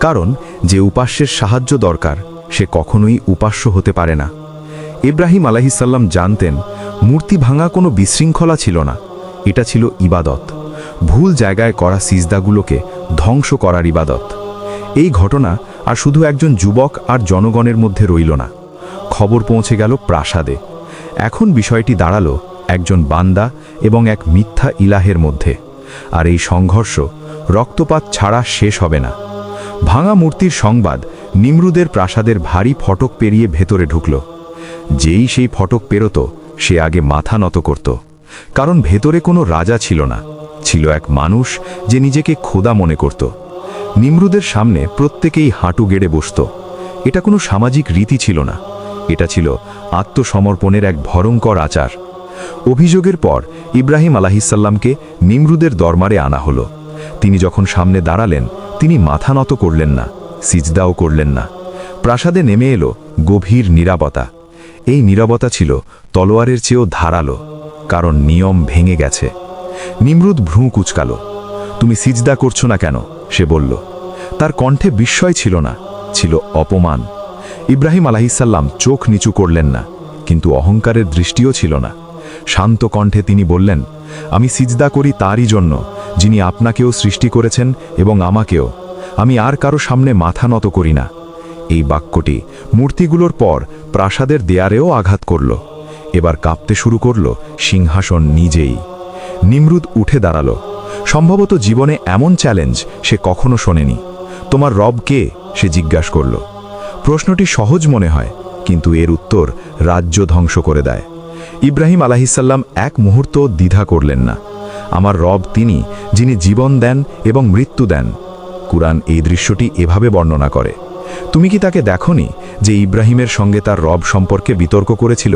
কারণ যে উপাস্যের সাহায্য দরকার সে কখনোই উপাস্য হতে পারে না। ইব্রাহিম আলাইহিসসালাম জানতেন মূর্তি ভাঙা কোনো বিশৃঙ্খলা ছিল না, এটা ছিল ইবাদত, ভুল জায়গায় করা সিজদাগুলোকে ধ্বংস করার ইবাদত। এই ঘটনা আর শুধু একজন যুবক আর জনগণের মধ্যে রইল না, খবর পৌঁছে গেল প্রাসাদে। এখন বিষয়টি দাঁড়ালো একজন বান্দা এবং এক মিথ্যা ইলাহের মধ্যে, আর এই সংঘর্ষ রক্তপাত ছাড়া শেষ হবে না। ভাঙা মূর্তির সংবাদ নিমরুদের প্রাসাদের ভারী ফটক পেরিয়ে ভেতরে ঢুকল। যেই সেই ফটক পেরোতো সে আগে মাথা নত করত, কারণ ভেতরে কোনো রাজা ছিল না, ছিল এক মানুষ যে নিজেকে খোদা মনে করত। নিমরুদের সামনে প্রত্যেকেই হাঁটু গেড়ে বসত। এটা কোনো সামাজিক রীতি ছিল না, এটা ছিল আত্মসমর্পণের এক ভয়ঙ্কর আচার। অভিযোগের পর ইব্রাহিম আলাইহিসসালামকে নিমরুদের দরবারে আনা হলো। তিনি যখন সামনে দাঁড়ালেন তিনি মাথা নত করলেন না, সিজদাও করলেন না। প্রাসাদে নেমে এলো গভীর নীরবতা। এই নীরবতা ছিল তলোয়ারের চেয়েও ধারালো, কারণ নিয়ম ভেঙে গেছে। নিমরুদ ভ্রু কুচকাল। তুমি সিজদা করছো না কেন? সে বলল। তার কণ্ঠে বিস্ময় ছিল না, ছিল অপমান। ইব্রাহিম আলাইহিসসালাম চোখ নিচু করলেন না, কিন্তু অহংকারের দৃষ্টিও ছিল না। শান্ত কণ্ঠে তিনি বললেন, আমি সিজদা করি তারই জন্য যিনি আপনাকেও সৃষ্টি করেছেন এবং আমাকেও। আমি আর কারো সামনে মাথা নত করি না। এই বাক্যটি মূর্তিগুলোর পর প্রাসাদের দেয়ারেও আঘাত করল। এবার কাঁপতে শুরু করল সিংহাসন নিজেই। নিমরুদ উঠে দাঁড়ালো। সম্ভবত জীবনে এমন চ্যালেঞ্জ সে কখনো শোনেনি। তোমার রব কে? সে জিজ্ঞাসা করল। প্রশ্নটি সহজ মনে হয়, কিন্তু এর উত্তর রাজ্য ধ্বংস করে দেয়। ইব্রাহিম আলাইহিসসালাম এক মুহূর্ত দ্বিধা করলেন না। আমার রব তিনি যিনি জীবন দেন এবং মৃত্যু দেন। কুরআন এই দৃশ্যটি এভাবে বর্ণনা করে। তুমি কি তাকে দেখনি যে ইব্রাহিমের সঙ্গে তার রব সম্পর্কে বিতর্ক করেছিল,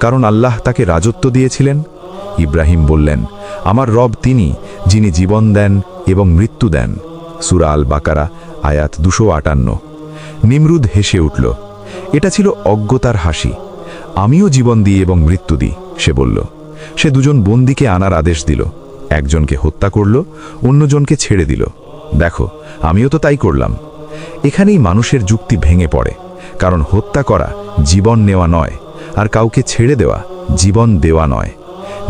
কারণ আল্লাহ তাকে রাজত্ব দিয়েছিলেন? ইব্রাহিম বললেন, আমার রব তিনি যিনি জীবন দেন এবং মৃত্যু দেন। সূরা আল বাকারা আয়াত 258। নিমরুদ হেসে উঠল। এটা ছিল অজ্ঞতার হাসি। আমিও জীবন দিই এবং মৃত্যু দিই, সে বলল। সে দুজন বন্দীকে আনার আদেশ দিল। একজনকে হত্যা করল, অন্যজনকে ছেড়ে দিল। দেখো, আমিও তো তাই করলাম। এখানেই মানুষের যুক্তি ভেঙে পড়ে, কারণ হত্যা করা জীবন নেওয়া নয়, আর কাউকে ছেড়ে দেওয়া জীবন দেওয়া নয়।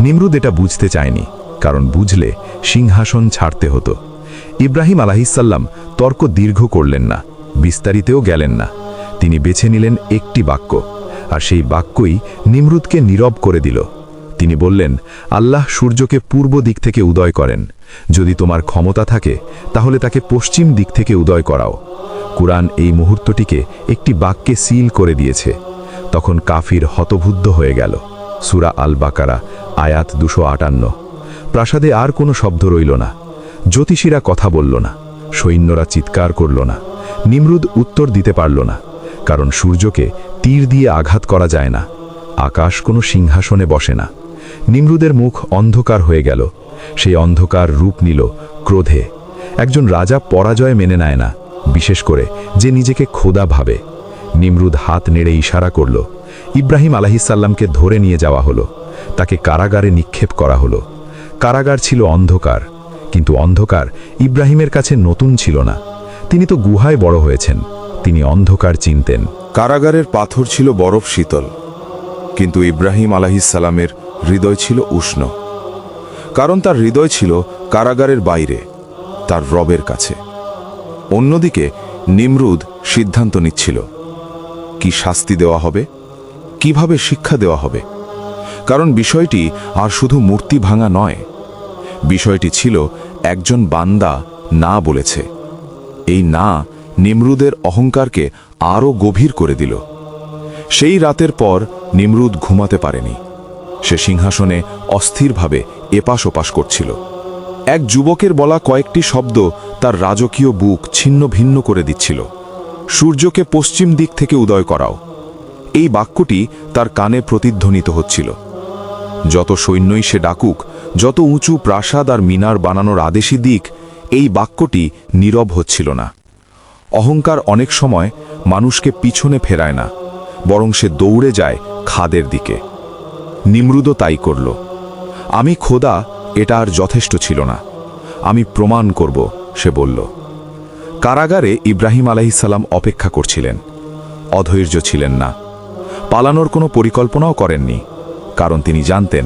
নিমরুদ এটা বুঝতে চায়নি, কারণ বুঝলে সিংহাসন ছাড়তে হতো। ইব্রাহিম আলাইহিসসালাম তর্ক দীর্ঘ করলেন না, বিস্তারিতেও গেলেন না। তিনি বেছে নিলেন একটি বাক্য, আর সেই বাক্যই নিমরুদকে নীরব করে দিল। তিনি বললেন, আল্লাহ সূর্যকে পূর্ব দিক থেকে উদয় করেন। যদি তোমার ক্ষমতা থাকে তাহলে তাকে পশ্চিম দিক থেকে উদয় করাও। কুরআন এই মুহূর্তটিকে একটি বাক্যে সিল করে দিয়েছে। তখন কাফির হতবুদ্ধ হয়ে গেল। সূরা আল বাকারা আয়াত 258। প্রাসাদে আর কোনো শব্দ রইল না। জ্যোতিষীরা কথা বলল না, সৈন্যরা চিৎকার করল না। নিমরুদ উত্তর দিতে পারল না, কারণ সূর্যকে তীর দিয়ে আঘাত করা যায় না। আকাশ কোনো সিংহাসনে বসে না। নিমরুদের মুখ অন্ধকার হয়ে গেল। সেই অন্ধকার রূপ নিল ক্রোধে। একজন রাজা পরাজয় মেনে নেয় না, বিশেষ করে যে নিজেকে খোদা ভাবে। নিমরুদ হাত নেড়ে ইশারা করল। ইব্রাহিম আলাইহিসসালামকে ধরে নিয়ে যাওয়া হলো। তাকে কারাগারে নিক্ষেপ করা হলো। কারাগার ছিল অন্ধকার, কিন্তু অন্ধকার ইব্রাহিমের কাছে নতুন ছিল না। তিনি তো গুহায় বড় হয়েছেন, তিনি অন্ধকার চিনতেন। কারাগারের পাথর ছিল বরফ শীতল, কিন্তু ইব্রাহিম আলাইহিসসালামের হৃদয় ছিল উষ্ণ। কারণ তার হৃদয় ছিল কারাগারের বাইরে, তার রবের কাছে। অন্যদিকে নিমরুদ সিদ্ধান্ত নিচ্ছিল, কি শাস্তি দেওয়া হবে, কিভাবে শিক্ষা দেওয়া হবে। কারণ বিষয়টি আর শুধু মূর্তি ভাঙা নয়, বিষয়টি ছিল একজন বান্দা না বলেছে। এই না নিমরুদের অহংকারকে আরও গভীর করে দিল। সেই রাতের পর নিমরুদ ঘুমাতে পারেনি। সে সিংহাসনে অস্থিরভাবে এপাশ ওপাশ করছিল। এক যুবকের বলা কয়েকটি শব্দ তার রাজকীয় বুক ছিন্ন ভিন্ন করে দিচ্ছিল। সূর্যকে পশ্চিম দিক থেকে উদয় করাও। এই বাক্যটি তার কানে প্রতিধ্বনিত হচ্ছিল। যত সৈন্যই সে ডাকুক, যত উঁচু প্রাসাদ আর মিনার বানানোর আদেশই দিক, এই বাক্যটি নীরব হচ্ছিল না। অহংকার অনেক সময় মানুষকে পিছনে ফেরায় না, বরং সে দৌড়ে যায় খাদের দিকে। নিমরুদও তাই করল। আমি খোদা, এটা আর যথেষ্ট ছিল না, আমি প্রমাণ করব, সে বলল। কারাগারে ইব্রাহিম আলাইহিসসালাম অপেক্ষা করছিলেন। অধৈর্য ছিলেন না, পালানোর কোনো পরিকল্পনাও করেননি। কারণ তিনি জানতেন,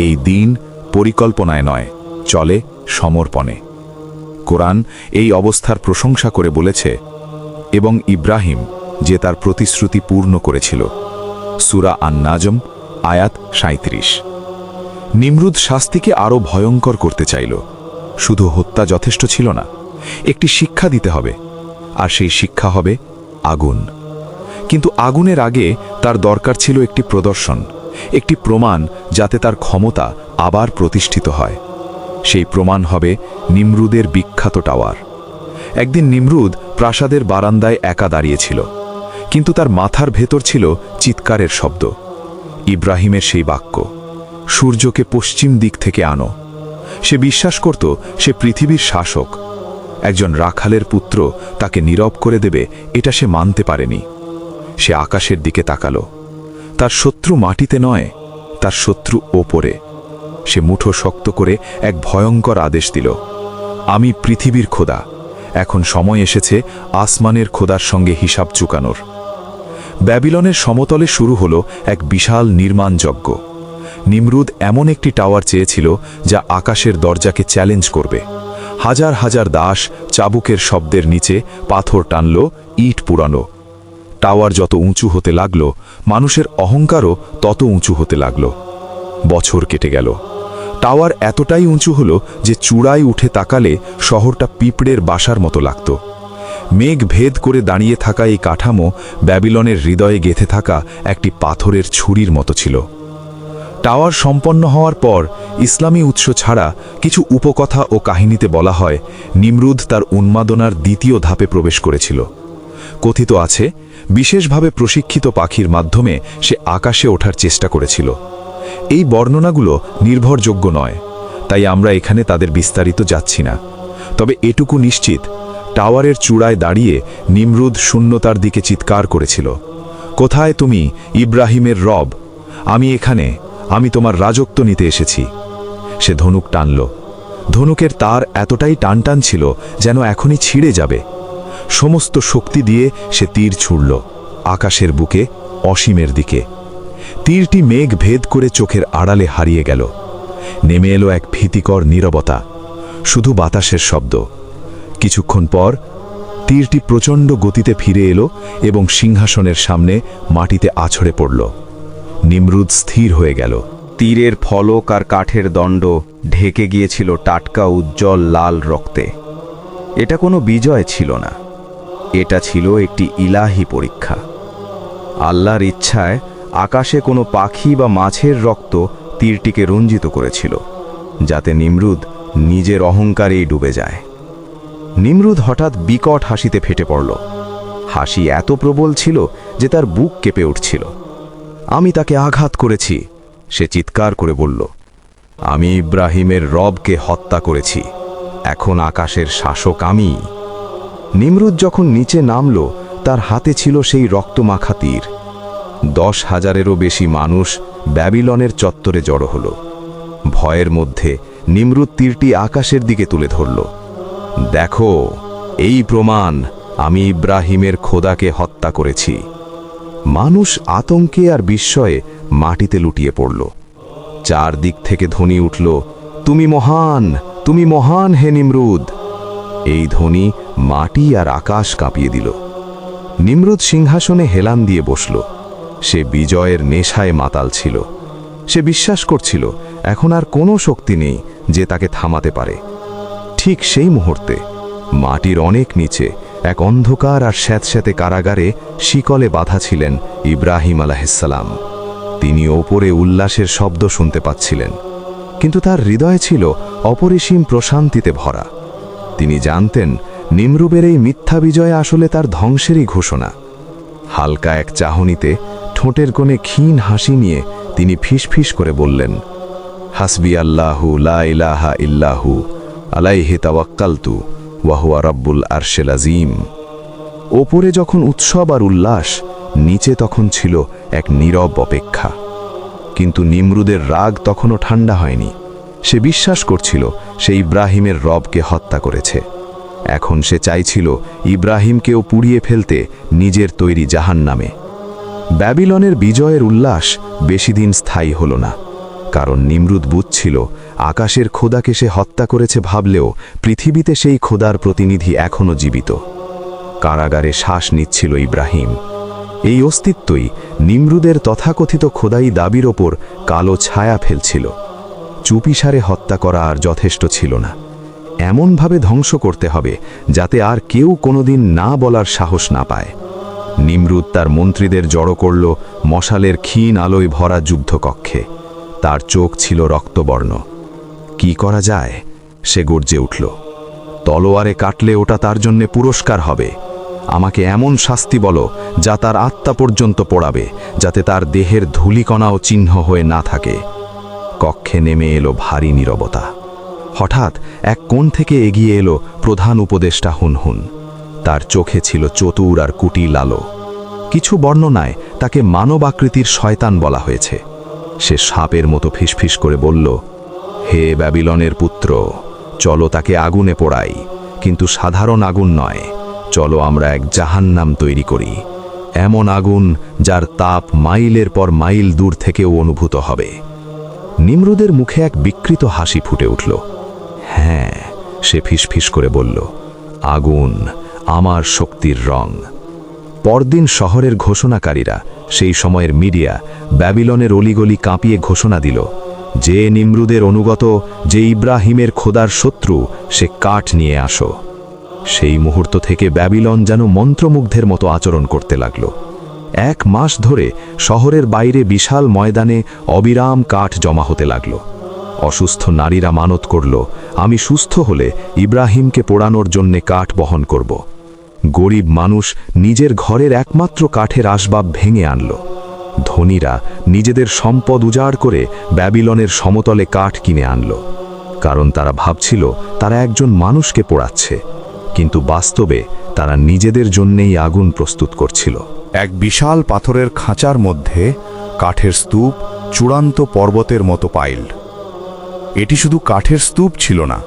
এই দিন পরিকল্পনায় নয়, চলে সমর্পণে। কোরআন এই অবস্থার প্রশংসা করে বলেছে, এবং ইব্রাহিম যে তার প্রতিশ্রুতি পূর্ণ করেছিল। সূরা আন-নাজম আয়াত ৩৭। নিমরুদ শাস্তিকে আরও ভয়ঙ্কর করতে চাইল। শুধু হত্যা যথেষ্ট ছিল না, একটি শিক্ষা দিতে হবে, আর সেই শিক্ষা হবে আগুন। কিন্তু আগুনের আগে তার দরকার ছিল একটি প্রদর্শন, একটি প্রমাণ, যাতে তার ক্ষমতা আবার প্রতিষ্ঠিত হয়। সেই প্রমাণ হবে নিমরুদের বিখ্যাত টাওয়ার। একদিন নিমরুদ প্রাসাদের বারান্দায় একা দাঁড়িয়েছিল, কিন্তু তার মাথার ভেতর ছিল চিৎকারের শব্দ। ইব্রাহিমের সেই বাক্য, সূর্যকে পশ্চিম দিক থেকে আনো। সে বিশ্বাস করত সে পৃথিবীর শাসক। একজন রাখালের পুত্র তাকে নীরব করে দেবে, এটা সে মানতে পারেনি। সে আকাশের দিকে তাকালো। তার শত্রু মাটিতে নয়, তার শত্রু ওপরে। সে মুঠো শক্ত করে এক ভয়ঙ্কর আদেশ দিল, আমি পৃথিবীর খোদা, এখন সময় এসেছে আসমানের খোদার সঙ্গে হিসাব চুকানোর। ব্যাবিলনের সমতলে শুরু হলো এক বিশাল নির্মাণযজ্ঞ। নিমরুদ এমন একটি টাওয়ার চেয়েছিল যা আকাশের দরজাকে চ্যালেঞ্জ করবে। হাজার হাজার দাস চাবুকের শব্দের নিচে পাথর টানল, ইট পুরানো। টাওয়ার যত উঁচু হতে লাগল, মানুষের অহংকারও তত উঁচু হতে লাগল। বছর কেটে গেল। টাওয়ার এতটাই উঁচু হলো যে চূড়ায় উঠে তাকালে শহরটা পিঁপড়ের বাসার মতো লাগত। মেঘ ভেদ করে দাঁড়িয়ে থাকা এই কাঠামো ব্যাবিলনের হৃদয়ে গেঁথে থাকা একটি পাথরের ছুরির মতো ছিল। টাওয়ার সম্পন্ন হওয়ার পর ইসলামী উৎস ছাড়া কিছু উপকথা ও কাহিনীতে বলা হয়, নিমরুদ তার উন্মাদনার দ্বিতীয় ধাপে প্রবেশ করেছিল। কথিত আছে, বিশেষভাবে প্রশিক্ষিত পাখির মাধ্যমে সে আকাশে ওঠার চেষ্টা করেছিল। এই বর্ণনাগুলো নির্ভরযোগ্য নয়, তাই আমরা এখানে তাদের বিস্তারিত যাচ্ছি না। তবে এটুকু নিশ্চিত, টাওয়ারের চূড়ায় দাঁড়িয়ে নিমরুদ শূন্যতার দিকে চিৎকার করেছিল, কোথায় তুমি, ইব্রাহিমের রব? আমি এখানে, আমি তোমার রাজত্ব নিতে এসেছি। সে ধনুক টানল। ধনুকের তার এতটাই টানটান ছিল যেন এখনই ছিঁড়ে যাবে। সমস্ত শক্তি দিয়ে সে তীর ছুড়ল আকাশের বুকে, অসীমের দিকে। তীরটি মেঘ ভেদ করে চোখের আড়ালে হারিয়ে গেল। নেমে এলো এক ভীতিকর নীরবতা, শুধু বাতাসের শব্দ। কিছুক্ষণ পর তীরটি প্রচণ্ড গতিতে ফিরে এলো এবং সিংহাসনের সামনে মাটিতে আছড়ে পড়ল। নিমরুদ স্থির হয়ে গেল। তীরের ফলক আর কাঠের দণ্ড ঢেকে গিয়েছিল টাটকা উজ্জ্বল লাল রক্তে। এটা কোনো বিজয় ছিল না, এটা ছিল একটি ইলাহি পরীক্ষা। আল্লাহর ইচ্ছায় আকাশে কোনো পাখি বা মাছের রক্ত তীরটিকে রঞ্জিত করেছিল, যাতে নিমরুদ নিজের অহংকারেই ডুবে যায়। নিমরুদ হঠাৎ বিকট হাসিতে ফেটে পড়ল। হাসি এত প্রবল ছিল যে তার বুক কেঁপে উঠছিল। আমি তাকে আঘাত করেছি, সে চিৎকার করে বলল। আমি ইব্রাহিমের রবকে হত্যা করেছি, এখন আকাশের শাসক আমি। নিমরুদ যখন নিচে নামল, তার হাতে ছিল সেই রক্তমাখা তীর। 10,000-এরও বেশি মানুষ ব্যাবিলনের চত্বরে জড়ো হল। ভয়ের মধ্যে নিমরুদ তীরটি আকাশের দিকে তুলে ধরল। দেখো, এই প্রমাণ, আমি ইব্রাহিমের খোদাকে হত্যা করেছি। মানুষ আতঙ্কে আর বিস্ময়ে মাটিতে লুটিয়ে পড়ল। চারদিক থেকে ধ্বনি উঠল, তুমি মহান, তুমি মহান হে নিমরুদ। এই ধ্বনি মাটি আর আকাশ কাঁপিয়ে দিল। নিমরুদ সিংহাসনে হেলান দিয়ে বসল। সে বিজয়ের নেশায় মাতাল ছিল। সে বিশ্বাস করছিল এখন আর কোনো শক্তি নেই যে তাকে থামাতে পারে। ঠিক সেই মুহূর্তে মাটির অনেক নিচে এক অন্ধকার আর স্যাঁতস্যাঁতে কারাগারে শিকলে বাঁধা ছিলেন ইব্রাহিম আলাইহিসসালাম। তিনি ওপরে উল্লাসের শব্দ শুনতে পাচ্ছিলেন, কিন্তু তার হৃদয় ছিল অপরিসীম প্রশান্তিতে ভরা। তিনি জানতেন নিমরুদের এই মিথ্যা বিজয় আসলে তার ধ্বংসেরই ঘোষণা। হালকা এক চাহনিতে ঠোঁটের কোণে ক্ষীণ হাসি নিয়ে তিনি ফিসফিস করে বললেন, হাসবি আল্লাহু লা ইলাহা ইল্লাহু আলাইহি তাওয়াক্কালতু ওয়া হুয়া রাব্বুল আরশিল আযীম। ওপরে যখন উৎসব আর উল্লাস, নিচে তখন ছিল এক নীরব অপেক্ষা। কিন্তু নিমরুদের রাগ তখনও ঠান্ডা হয়নি। সে বিশ্বাস করছিল সে ইব্রাহিমের রবকে হত্যা করেছে। এখন সে চাইছিল ইব্রাহিমকেও পুড়িয়ে ফেলতে নিজের তৈরি জাহান্নামে। ব্যাবিলনের বিজয়ের উল্লাস বেশি দিন স্থায়ী হল না, কারণ নিমরুদ বুঝছিল আকাশের খোদাকে সে হত্যা করেছে ভাবলেও পৃথিবীতে সেই খোদার প্রতিনিধি এখনও জীবিত। কারাগারে শ্বাস নিচ্ছিল ইব্রাহিম। এই অস্তিত্বই নিমরুদের তথাকথিত খোদাই দাবির ওপর কালো ছায়া ফেলছিল। চুপিসারে হত্যা করা আর যথেষ্ট ছিল না, এমনভাবে ধ্বংস করতে হবে যাতে আর কেউ কোনোদিন না বলার সাহস না পায়। নিমরুদ তার মন্ত্রীদের জড়ো করল মশালের ক্ষীণ আলোয় ভরা যুদ্ধকক্ষে। তার চোখ ছিল রক্তবর্ণ। কি করা যায়, সে গর্জে উঠল। তলোয়ারে কাটলে ওটা তার জন্যে পুরস্কার হবে। আমাকে এমন শাস্তি বলো যা তার আত্মা পর্যন্ত পোড়াবে, যাতে তার দেহের ধূলিকণাও চিহ্ন হয়ে না থাকে। কক্ষে নেমে এলো ভারী নীরবতা। হঠাৎ এক কোণ থেকে এগিয়ে এলো প্রধান উপদেষ্টা হুনহুন। তার চোখে ছিল চতুর আর কুটিল আলো। কিছু বর্ণনায় তাকে মানব আকৃতির শয়তান বলা হয়েছে। সে সাপের মতো ফিসফিস করে বলল, হে ব্যাবিলনের পুত্র, চলো তাকে আগুনে পোড়াই, কিন্তু সাধারণ আগুন নয়। চলো আমরা এক জাহান্নাম তৈরি করি, এমন আগুন যার তাপ মাইলের পর মাইল দূর থেকেও অনুভূত হবে। নিমরুদের মুখে এক বিকৃত হাসি ফুটে উঠল। হ্যাঁ, সে ফিসফিস করে বলল, আগুন আমার শক্তির রং। পরদিন শহরের ঘোষণাকারীরা, সেই সময়ের মিডিয়া, ব্যাবিলনের অলিগলি কাঁপিয়ে ঘোষণা দিল, যে নিমরুদের অনুগত, যে ইব্রাহিমের খোদার শত্রু, সে কাঠ নিয়ে আসো। সেই মুহূর্ত থেকে ব্যাবিলন যেন মন্ত্রমুগ্ধের মতো আচরণ করতে লাগল। 1 মাস ধরে শহরের বাইরে বিশাল ময়দানে অবিরাম কাঠ জমা হতে লাগল। অসুস্থ নারীরা মানত করল, আমি সুস্থ হলে ইব্রাহিমকে পোড়ানোর জন্যে কাঠ বহন করব। গরিব মানুষ নিজের ঘরের একমাত্র কাঠের আসবাব ভেঙে আনল। ধনীরা নিজেদের সম্পদ উজাড় করে ব্যাবিলনের সমতলে কাঠ কিনে আনল, কারণ তারা ভাবছিল তারা একজন মানুষকে পোড়াচ্ছে, কিন্তু বাস্তবে তারা নিজেদের জন্যেই আগুন প্রস্তুত করছিল। এক বিশাল পাথরের খাঁচার মধ্যে কাঠের স্তূপ চূড়ান্ত পর্বতের মতো পাইল্ড। এটি শুধু কাঠের স্তূপ ছিল না,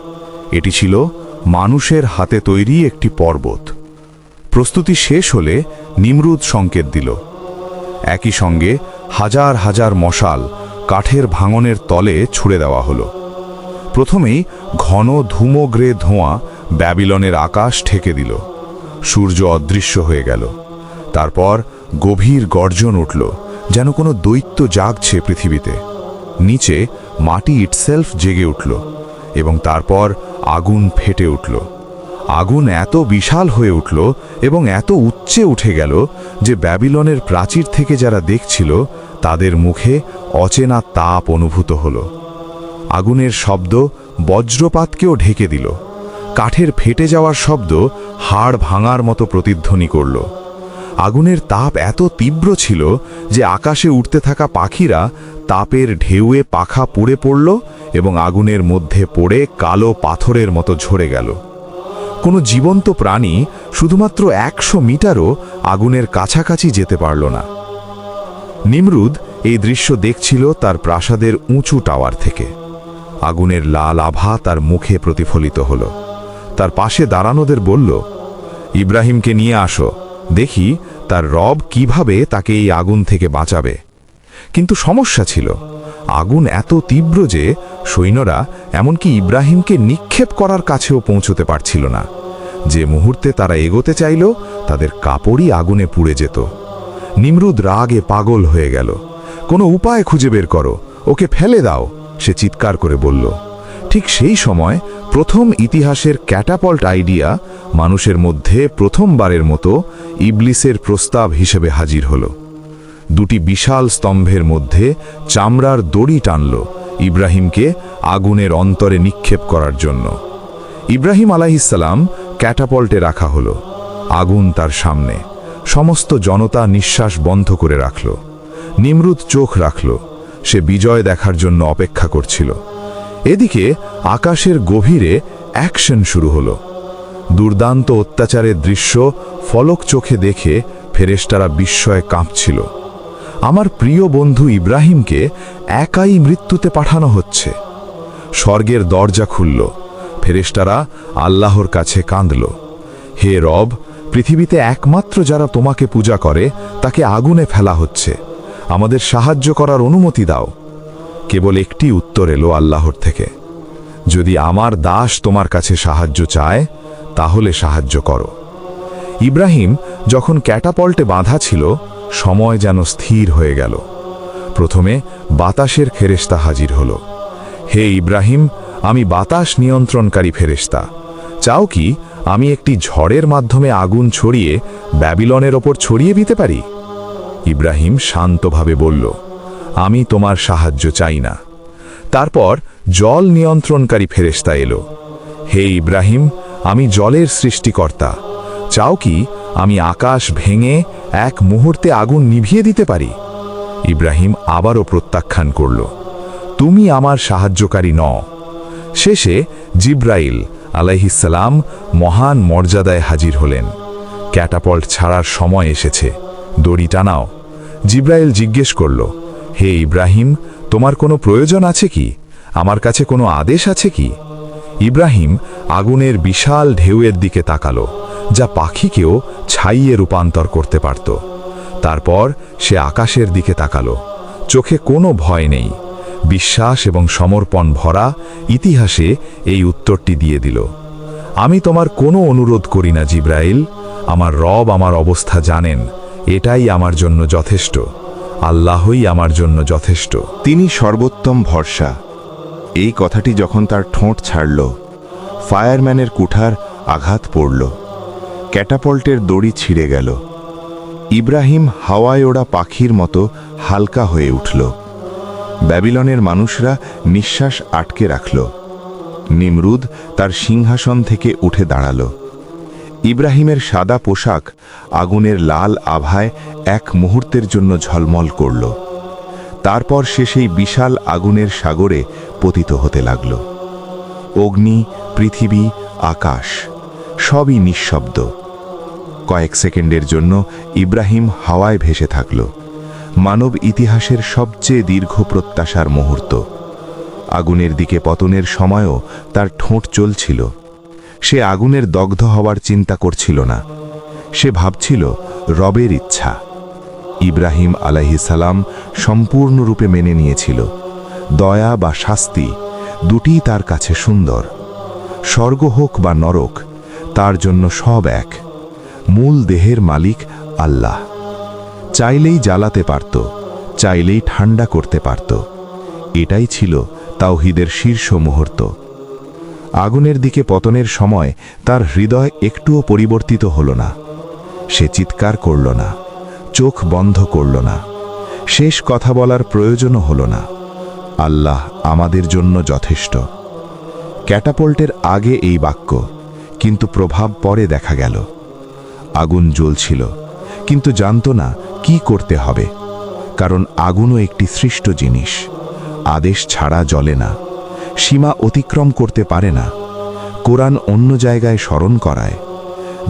এটি ছিল মানুষের হাতে তৈরি একটি পর্বত। প্রস্তুতি শেষ হলে নিমরুদ সংকেত দিল। একই সঙ্গে হাজার হাজার মশাল কাঠের ভাঙনের তলে ছুড়ে দেওয়া হলো। প্রথমেই ঘন ধূমগ্রে ধোঁয়া ব্যাবিলনের আকাশ ঢেকে দিল। সূর্য অদৃশ্য হয়ে গেল। তারপর গভীর গর্জন উঠল, যেন কোনো দৈত্য জাগছে পৃথিবীতে। নিচে মাটি ইটসেলফ জেগে উঠল এবং তারপর আগুন ফেটে উঠল। আগুন এত বিশাল হয়ে উঠল এবং এত উচ্চে উঠে গেল যে ব্যাবিলনের প্রাচীর থেকে যারা দেখছিল তাদের মুখে অচেনা তাপ অনুভূত হল। আগুনের শব্দ বজ্রপাতকেও ঢেকে দিল। কাঠের ফেটে যাওয়ার শব্দ হাড় ভাঙার মতো প্রতিধ্বনি করল। আগুনের তাপ এত তীব্র ছিল যে আকাশে উঠতে থাকা পাখিরা তাপের ঢেউয়ে পাখা পুড়ে পড়ল এবং আগুনের মধ্যে পড়ে কালো পাথরের মতো ঝরে গেল। কোনো জীবন্ত প্রাণী শুধুমাত্র 100 মিটারও আগুনের কাছাকাছি যেতে পারল না। নিমরুদ এই দৃশ্য দেখছিল তার প্রাসাদের উঁচু টাওয়ার থেকে। আগুনের লাল আভা তার মুখে প্রতিফলিত হল। তার পাশে দাঁড়ানোদের বলল, ইব্রাহিমকে নিয়ে আসো, দেখি তার রব কিভাবে তাকে এই আগুন থেকে বাঁচাবে। কিন্তু সমস্যা ছিল, আগুন এত তীব্র যে সৈন্যরা এমনকি ইব্রাহিমকে নিক্ষেপ করার কাছেও পৌঁছতে পারছিল না। যে মুহূর্তে তারা এগোতে চাইল, তাদের কাপড়ই আগুনে পুড়ে যেত। নিমরুদ রাগে পাগল হয়ে গেল। কোনো উপায় খুঁজে বের করো, ওকে ফেলে দাও, সে চিৎকার করে বলল। ঠিক সেই সময় প্রথম ইতিহাসের ক্যাটাপল্ট আইডিয়া মানুষের মধ্যে প্রথমবারের মতো ইবলিসের প্রস্তাব হিসেবে হাজির হল। দুটি বিশাল স্তম্ভের মধ্যে চামড়ার দড়ি টানল ইব্রাহিমকে আগুনের অন্তরে নিক্ষেপ করার জন্য। ইব্রাহিম আলাইহিসসালাম ক্যাটাপল্টে রাখা হলো। আগুন তার সামনে। সমস্ত জনতা নিঃশ্বাস বন্ধ করে রাখল। নিমরুদ চোখ রাখল। সে বিজয় দেখার জন্য অপেক্ষা করছিল। এদিকে আকাশের গভীরে অ্যাকশন শুরু হলো। দুর্দান্ত অত্যাচারের দৃশ্য ফলক চোখে দেখে ফেরেশতারা বিস্ময়ে কাঁপছিল। আমার প্রিয় বন্ধু ইব্রাহিমকে একাই মৃত্যুতে পাঠানো হচ্ছে। স্বর্গের দরজা খুলল। ফেরেশতারা আল্লাহর কাছে কাঁদল, হে রব, পৃথিবীতে একমাত্র যারা তোমাকে পূজা করে তাকে আগুনে ফেলা হচ্ছে, আমাদের সাহায্য করার অনুমতি দাও। কেবল একটি উত্তর এলো আল্লাহর থেকে, যদি আমার দাস তোমার কাছে সাহায্য চায় তাহলে সাহায্য করো। ইব্রাহিম যখন ক্যাটাপল্টে বাঁধা ছিল, সময় যেন স্থির হয়ে গেল। প্রথমে বাতাসের ফেরেশতা হাজির হলো। হে ইব্রাহিম, আমি বাতাস নিয়ন্ত্রণকারী ফেরেশতা। চাও কি আমি একটি ঝড়ের মাধ্যমে আগুন ছড়িয়ে ব্যাবিলনের ওপর ছড়িয়ে দিতে পারি? ইব্রাহিম শান্তভাবে বলল, আমি তোমার সাহায্য চাই না। তারপর জল নিয়ন্ত্রণকারী ফেরেশতা এলো। হে ইব্রাহিম, আমি জলের সৃষ্টিকর্তা। চাও কি আমি আকাশ ভেঙে এক মুহূর্তে আগুন নিভিয়ে দিতে পারি? ইব্রাহিম আবারও প্রত্যাখ্যান করল, তুমি আমার সাহায্যকারী নও। শেষে জিব্রাইল আলাইহিসসালাম মহান মর্যাদায় হাজির হলেন। ক্যাটাপল্ট ছাড়ার সময় এসেছে, দড়ি টানাও। জিব্রাইল জিজ্ঞেস করল, হে ইব্রাহিম, তোমার কোনো প্রয়োজন আছে কি? আমার কাছে কোনো আদেশ আছে কি? ইব্রাহিম আগুনের বিশাল ঢেউয়ের দিকে তাকালো, যা পাখিকেও ছাইয়ে রূপান্তর করতে পারত। তারপর সে আকাশের দিকে তাকালো। চোখে কোনো ভয় নেই, বিশ্বাস এবং সমর্পণ ভরা ইতিহাসে এই উত্তরটি দিয়ে দিল, আমি তোমার কোনো অনুরোধ করি না জিব্রাইল, আমার রব আমার অবস্থা জানেন, এটাই আমার জন্য যথেষ্ট। আল্লাহই আমার জন্য যথেষ্ট। তিনি সর্বোত্তম ভরসা। এই কথাটি যখন তার ঠোঁট ছাড়ল, ফায়ারম্যানের কুঠার আঘাত পড়ল। ক্যাটাপল্টের দড়ি ছিঁড়ে গেল। ইব্রাহিম হাওয়ায় ওড়া পাখির মতো হালকা হয়ে উঠল। ব্যাবিলনের মানুষরা নিঃশ্বাস আটকে রাখল। নিমরুদ তার সিংহাসন থেকে উঠে দাঁড়াল। ইব্রাহিমের সাদা পোশাক আগুনের লাল আভায় এক মুহূর্তের জন্য ঝলমল করল। তারপর সে সেই বিশাল আগুনের সাগরে পতিত হতে লাগল। অগ্নি, পৃথিবী, আকাশ সবই নিঃশব্দ। কয়েক সেকেন্ডের জন্য ইব্রাহিম হাওয়ায় ভেসে থাকল। মানব ইতিহাসের সবচেয়ে দীর্ঘ প্রত্যাশার মুহূর্ত। আগুনের দিকে পতনের সময়ও তার ঠোঁট চলছিল। সে আগুনের দগ্ধ হওয়ার চিন্তা করছিল না, সে ভাবছিল রবের ইচ্ছা। ইব্রাহিম আলাইহিসসালাম সম্পূর্ণরূপে মেনে নিয়েছিল, দয়া বা শাস্তি দুটিই তার কাছে সুন্দর। স্বর্গ হোক বা নরক, তার জন্য সব এক। মূল দেহের মালিক আল্লাহ। চাইলেই জ্বালাতে পারত, চাইলেই ঠান্ডা করতে পারত। এটাই ছিল তাওহীদের শীর্ষ মুহূর্ত। আগুনের দিকে পতনের সময় তার হৃদয় একটুও পরিবর্তিত হল না। সে চিৎকার করল না, চোখ বন্ধ করল না, শেষ কথা বলার প্রয়োজনও হল না। আল্লাহ আমাদের জন্য যথেষ্ট। ক্যাটাপল্টের আগে এই বাক্য, কিন্তু প্রভাব পরে দেখা গেল। আগুন জ্বলছিল, কিন্তু জানত না কি করতে হবে, কারণ আগুনও একটি সৃষ্ট জিনিস। আদেশ ছাড়া জ্বলে না, সীমা অতিক্রম করতে পারে না। কোরআন অন্য জায়গায় স্মরণ করায়,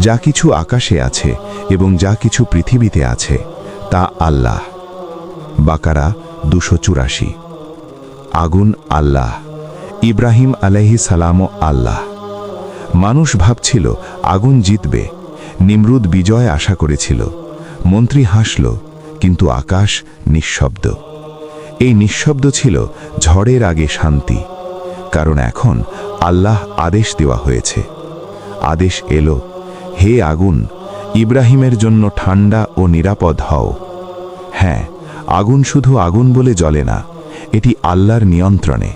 যা কিছু আকাশে আছে এবং যা কিছু পৃথিবীতে আছে তা আল্লাহ। বাকারা 284। আগুন আল্লাহ, ইব্রাহিম আলাইহিস সালামও আল্লাহ। মানুষ ভাবছিল আগুন জিতবে, নিমরুদ বিজয় আশা করেছিল, মন্ত্রী হাসল, কিন্তু আকাশ নিঃশব্দ। এই নিঃশব্দ ছিল ঝড়ের আগে শান্তি, কারণ এখন আল্লাহ আদেশ দেওয়া হয়েছে। আদেশ এলো, হে আগুন, ইব্রাহিমের জন্য ঠান্ডা ও নিরাপদ হও। হ্যাঁ, আগুন শুধু আগুন বলে জ্বলে না, এটি আল্লাহর নিয়ন্ত্রণে,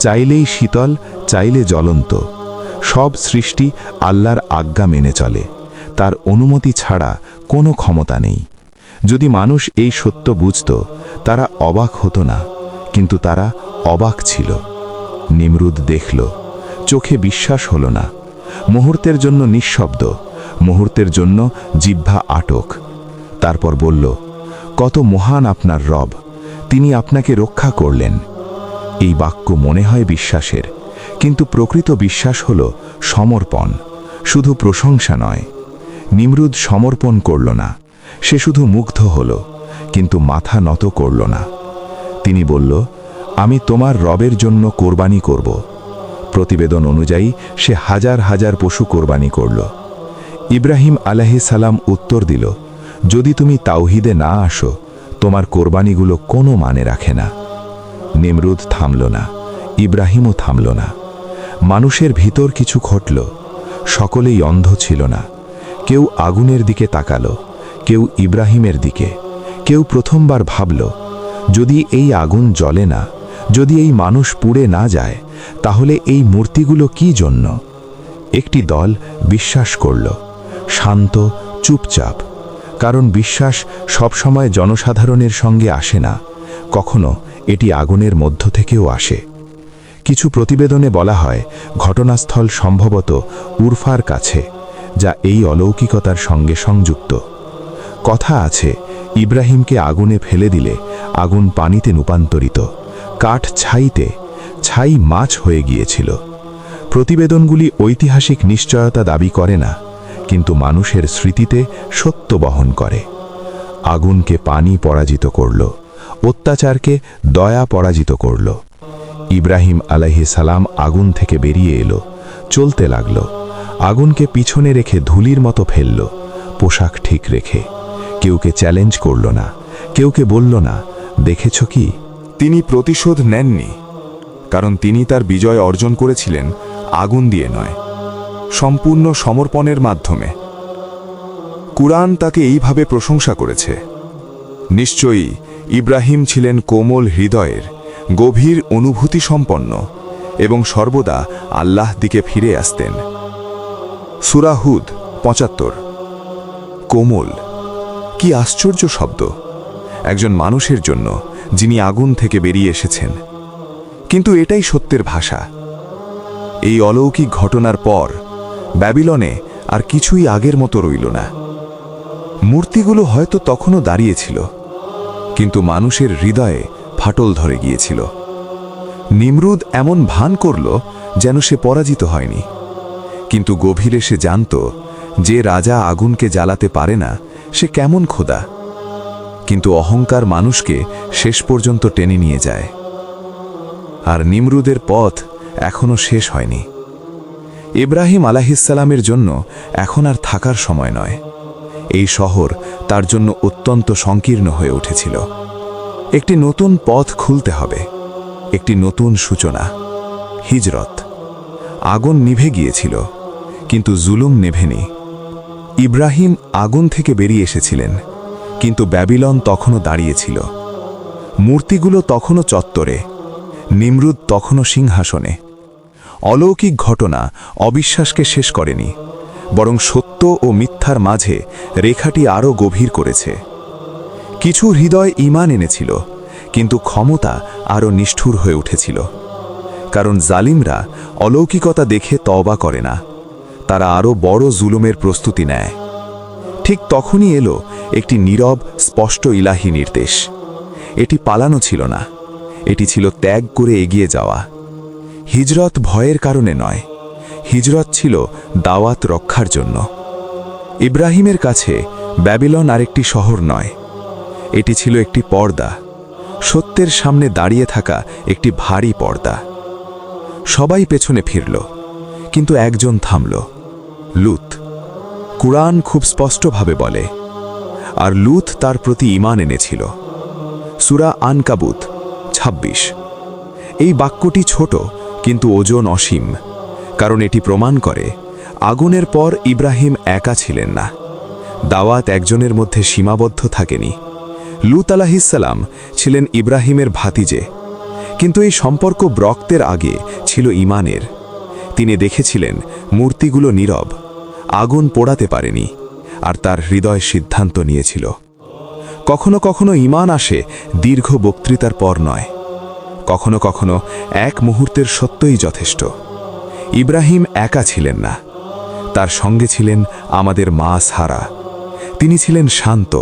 চাইলেই শীতল, চাইলে জ্বলন্ত। সব সৃষ্টি আল্লাহর আজ্ঞা মেনে চলে, তার অনুমতি ছাড়া কোনো ক্ষমতা নেই। যদি মানুষ এই সত্য বুঝত, তারা অবাক হতো না, কিন্তু তারা অবাক ছিল। নিমরুদ দেখল, চোখে বিশ্বাস হলো না। মুহূর্তের জন্য নিঃশব্দ, মুহূর্তের জন্য জিহ্বা আটক। তারপর বলল, কত মহান আপনার রব, তিনি আপনাকে রক্ষা করলেন। এই বাক্য মনে হয় বিশ্বাসের, কিন্তু প্রকৃত বিশ্বাস হল সমর্পণ, শুধু প্রশংসা নয়। নিমরুদ সমর্পণ করল না, সে শুধু মুগ্ধ হল, কিন্তু মাথা নত করল না। তিনি বলল, আমি তোমার রবের জন্য কোরবানি করব। প্রতিবেদন অনুযায়ী সে হাজার হাজার পশু কোরবানি করল। ইব্রাহিম আলাইহিস সালাম উত্তর দিল, যদি তুমি তাওহীদে না আসো, তোমার কোরবানিগুলো কোনো মানে রাখে না। নিমরুদ থামল না, ইব্রাহিমও থামল না। মানুষের ভিতর কিছু ঘটল, সকলেই অন্ধ ছিল না। কেউ আগুনের দিকে তাকালো, কেউ ইব্রাহিমের দিকে, কেউ প্রথমবার ভাবল, যদি এই আগুন জ্বলে না, যদি এই মানুষ পুড়ে না যায়, তাহলে এই মূর্তিগুলো কি জন্য? একটি দল বিশ্বাস করল, শান্ত, চুপচাপ, কারণ বিশ্বাস সবসময় জনসাধারণের সঙ্গে আসে না, কখনো এটি আগুনের মধ্য থেকেও আসে। কিছু প্রতিবেদনে বলা হয় ঘটনাস্থল সম্ভবত উরফার কাছে, যা এই অলৌকিকতার সঙ্গে সংযুক্ত। কথা আছে, ইব্রাহিমকে আগুনে ফেলে দিলে আগুন পানিতে রূপান্তরিত, কাঠ ছাইতে, ছাই মাছ হয়ে গিয়েছিল। প্রতিবেদনগুলি ঐতিহাসিক নিশ্চয়তা দাবি করে না, কিন্তু মানুষের স্মৃতিতে সত্য বহন করে। আগুনকে পানি পরাজিত করল, অত্যাচারকে দয়া পরাজিত করল। ইব্রাহিম আলাইহিস সালাম আগুন থেকে বেরিয়ে এলো, চলতে লাগল, আগুনকে পিছনে রেখে ধুলির মতো ফেলল, পোশাক ঠিক রেখে। কেউকে চ্যালেঞ্জ করল না, কেউকে বলল না, দেখেছ কি? তিনি প্রতিশোধ নেননি, কারণ তিনি তার বিজয় অর্জন করেছিলেন আগুন দিয়ে নয়, সম্পূর্ণ সমর্পণের মাধ্যমে। কুরআন তাকে এইভাবে প্রশংসা করেছে, নিশ্চয়ই ইব্রাহিম ছিলেন কোমল হৃদয়ের, গভীর অনুভূতি সম্পন্ন এবং সর্বদা আল্লাহ দিকে ফিরে আসতেন। সূরা হুদ ৭৫। কোমল, কি আশ্চর্য শব্দ একজন মানুষের জন্য যিনি আগুন থেকে বেরিয়ে এসেছেন। কিন্তু এটাই সত্যের ভাষা। এই অলৌকিক ঘটনার পর ব্যাবিলনে আর কিছুই আগের মতো রইল না। মূর্তিগুলো হয়তো তখনও দাঁড়িয়েছিল, কিন্তু মানুষের হৃদয়ে ফাটল ধরে গিয়েছিল। নিমরুদ এমন ভান করল যেন সে পরাজিত হয়নি, কিন্তু গভীরে সে জানত যে রাজা আগুনকে জ্বালাতে পারে না সে কেমন খোদা। কিন্তু অহংকার মানুষকে শেষ পর্যন্ত টেনে নিয়ে যায়। আর নিমরুদের পথ এখনো শেষ হয়নি। ইব্রাহিম আলাইহিস সালামের জন্য এখন আর থাকার সময় নয়। এই শহর তার জন্য অত্যন্ত সংকীর্ণ হয়ে উঠেছিল। একটি নতুন পথ খুলতে হবে, একটি নতুন সূচনা, হিজরত। আগুন নিভে গিয়েছিল, কিন্তু জুলুম নেভেনি। ইব্রাহিম আগুন থেকে বেরিয়ে এসেছিলেন, কিন্তু ব্যাবিলন তখনও দাঁড়িয়েছিল। মূর্তিগুলো তখনও চত্বরে, নিমরুদ তখনও সিংহাসনে। অলৌকিক ঘটনা অবিশ্বাসকে শেষ করেনি, বরং সত্য ও মিথ্যার মাঝে রেখাটি আরও গভীর করেছে। কিছু হৃদয় ঈমান এনেছিল, কিন্তু ক্ষমতা আরও নিষ্ঠুর হয়ে উঠেছিল। কারণ জালিমরা অলৌকিকতা দেখে তওবা করে না, তারা আরও বড় জুলুমের প্রস্তুতি নেয়। ঠিক তখনই এলো একটি নীরব, স্পষ্ট ইলাহি নির্দেশ। এটি পালানো ছিল না, এটি ছিল ত্যাগ করে এগিয়ে যাওয়া। হিজরত ভয়ের কারণে নয়, হিজরত ছিল দাওয়াত রক্ষার জন্য। ইব্রাহিমের কাছে ব্যাবিলন আরেকটি শহর নয়, এটি ছিল একটি পর্দা, সত্যের সামনে দাঁড়িয়ে থাকা একটি ভারী পর্দা। সবাই পেছনে ফিরল, কিন্তু একজন থামল, লূত। কুরআন খুব স্পষ্টভাবে বলে, আর লূত তার প্রতি ঈমান এনেছিল। সূরা আনকাবুত ২৬। এই বাক্যটি ছোট কিন্তু ওজন অসীম, কারণ এটি প্রমাণ করে আগুনের পর ইব্রাহিম একা ছিলেন না। দাওয়াত একজনের মধ্যে সীমাবদ্ধ থাকেনি। লূত আলাইহিসসালাম ছিলেন ইব্রাহিমের ভাতিজে, কিন্তু এই সম্পর্ক রক্তের আগে ছিল ঈমানের। তিনি দেখেছিলেন মূর্তিগুলো নীরব, আগুন পোড়াতে পারেনি, আর তার হৃদয় সিদ্ধান্ত নিয়েছিল। কখনো কখনো ঈমান আসে দীর্ঘ বক্তৃতার পর নয়, কখনো কখনো এক মুহূর্তের সত্যই যথেষ্ট। ইব্রাহিম একা ছিলেন না, তার সঙ্গে ছিলেন আমাদের মা সারা। তিনি ছিলেন শান্ত,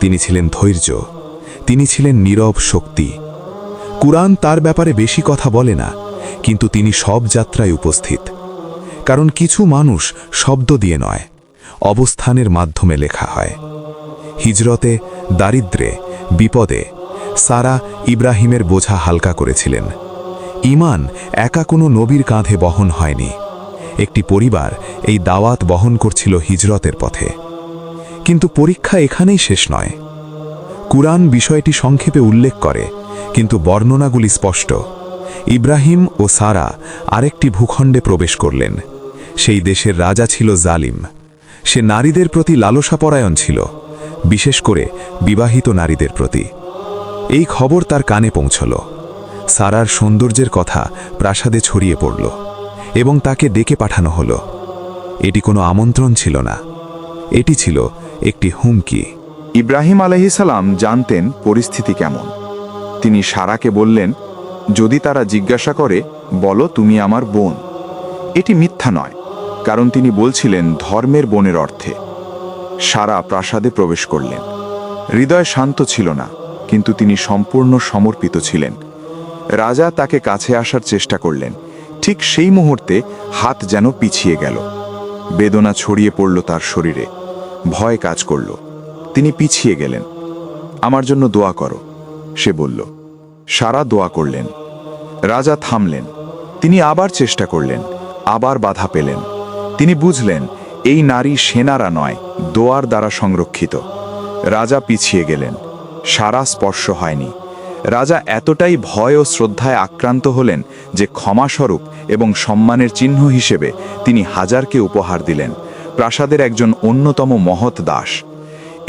তিনি ছিলেন ধৈর্য, তিনি ছিলেন নীরব শক্তি। কুরআন তার ব্যাপারে বেশি কথা বলে না, কিন্তু তিনি সব যাত্রায় উপস্থিত। কারণ কিছু মানুষ শব্দ দিয়ে নয়, অবস্থানের মাধ্যমে লেখা হয়। হিজরতে, দারিদ্র্যে, বিপদে সারা ইব্রাহিমের বোঝা হালকা করেছিলেন। ঈমান একা কোনো নবীর কাঁধে বহন হয়নি, একটি পরিবার এই দাওয়াত বহন করছিল হিজরতের পথে। কিন্তু পরীক্ষা এখানেই শেষ নয়। কুরআন বিষয়টি সংক্ষেপে উল্লেখ করে, কিন্তু বর্ণনাগুলি স্পষ্ট। ইব্রাহিম ও সারা আরেকটি ভূখণ্ডে প্রবেশ করলেন। সেই দেশের রাজা ছিল জালিম। সে নারীদের প্রতি লালসাপরায়ণ ছিল, বিশেষ করে বিবাহিত নারীদের প্রতি। এই খবর তার কানে পৌঁছল। সারার সৌন্দর্যের কথা প্রাসাদে ছড়িয়ে পড়ল এবং তাকে ডেকে পাঠানো হলো। এটি কোনো আমন্ত্রণ ছিল না, এটি ছিল একটি হুমকি। ইব্রাহিম আলাইহিসসালাম জানতেন পরিস্থিতি কেমন। তিনি সারাকে বললেন, যদি তারা জিজ্ঞাসা করে, বলো তুমি আমার বোন। এটি মিথ্যা নয়, কারণ তিনি বলছিলেন ধর্মের বোনের অর্থে। সারা প্রাসাদে প্রবেশ করলেন। হৃদয় শান্ত ছিল না, কিন্তু তিনি সম্পূর্ণ সমর্পিত ছিলেন। রাজা তাকে কাছে আসার চেষ্টা করলেন। ঠিক সেই মুহূর্তে হাত যেন পিছিয়ে গেল। বেদনা ছড়িয়ে পড়ল তার শরীরে, ভয় কাজ করল। তিনি পিছিয়ে গেলেন। আমার জন্য দোয়া করো, সে বলল। সারা দোয়া করলেন। রাজা থামলেন। তিনি আবার চেষ্টা করলেন, আবার বাধা পেলেন। তিনি বুঝলেন এই নারী সেনারা নয়, দোয়ার দ্বারা সংরক্ষিত। রাজা পিছিয়ে গেলেন। সারা স্পর্শ হয়নি। রাজা এতটাই ভয় ও শ্রদ্ধায় আক্রান্ত হলেন যে ক্ষমাস্বরূপ এবং সম্মানের চিহ্ন হিসেবে তিনি হাজারকে উপহার দিলেন, প্রাসাদের একজন অন্যতম মহৎ দাস।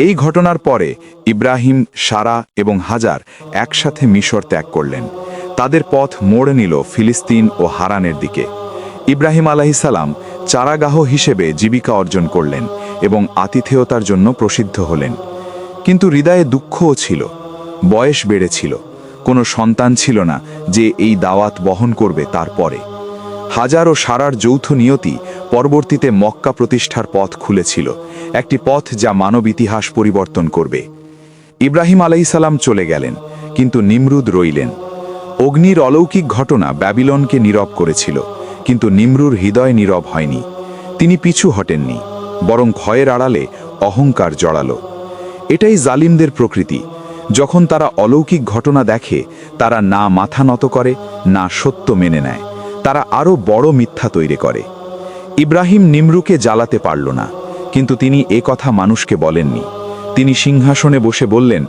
এই ঘটনার পরে ইব্রাহিম, সারা এবং হাজার একসাথে মিশর ত্যাগ করলেন। তাদের পথ মোড় নিল ফিলিস্তিন ও হারানের দিকে। ইব্রাহিম আলাইহিসসালাম চারাগাহ হিসেবে জীবিকা অর্জন করলেন এবং আতিথেয়তার জন্য প্রসিদ্ধ হলেন। কিন্তু হৃদয়ে দুঃখও ছিল। বয়স বেড়েছিল, কোনো সন্তান ছিল না যে এই দাওয়াত বহন করবে তার পরে। হাজার ও সারার যৌথ নিয়তি পরবর্তীতে মক্কা প্রতিষ্ঠার পথ খুলেছিল, একটি পথ যা মানব ইতিহাস পরিবর্তন করবে। ইব্রাহিম আলাইহিসসালাম চলে গেলেন, কিন্তু নিমরুদ রইলেন। অগ্নির অলৌকিক ঘটনা ব্যাবিলনকে নীরব করেছিল, কিন্তু নিমরুর হৃদয় নীরব হয়নি। তিনি পিছু হটেননি, বরং ভয়ের আড়ালে অহংকার জড়ালো। এটাই জালিমদের প্রকৃতি। যখন তারা অলৌকিক ঘটনা দেখে, তারা না মাথা নত করে, না সত্য মেনে নেয়। তারা আরও বড় মিথ্যা তৈরি করে। ইব্রাহিম নিমরুকে জ্বালাতে পারল না, কিন্তু তিনি এ কথা মানুষকে বলেননি। তিনি সিংহাসনে বসে বললেন,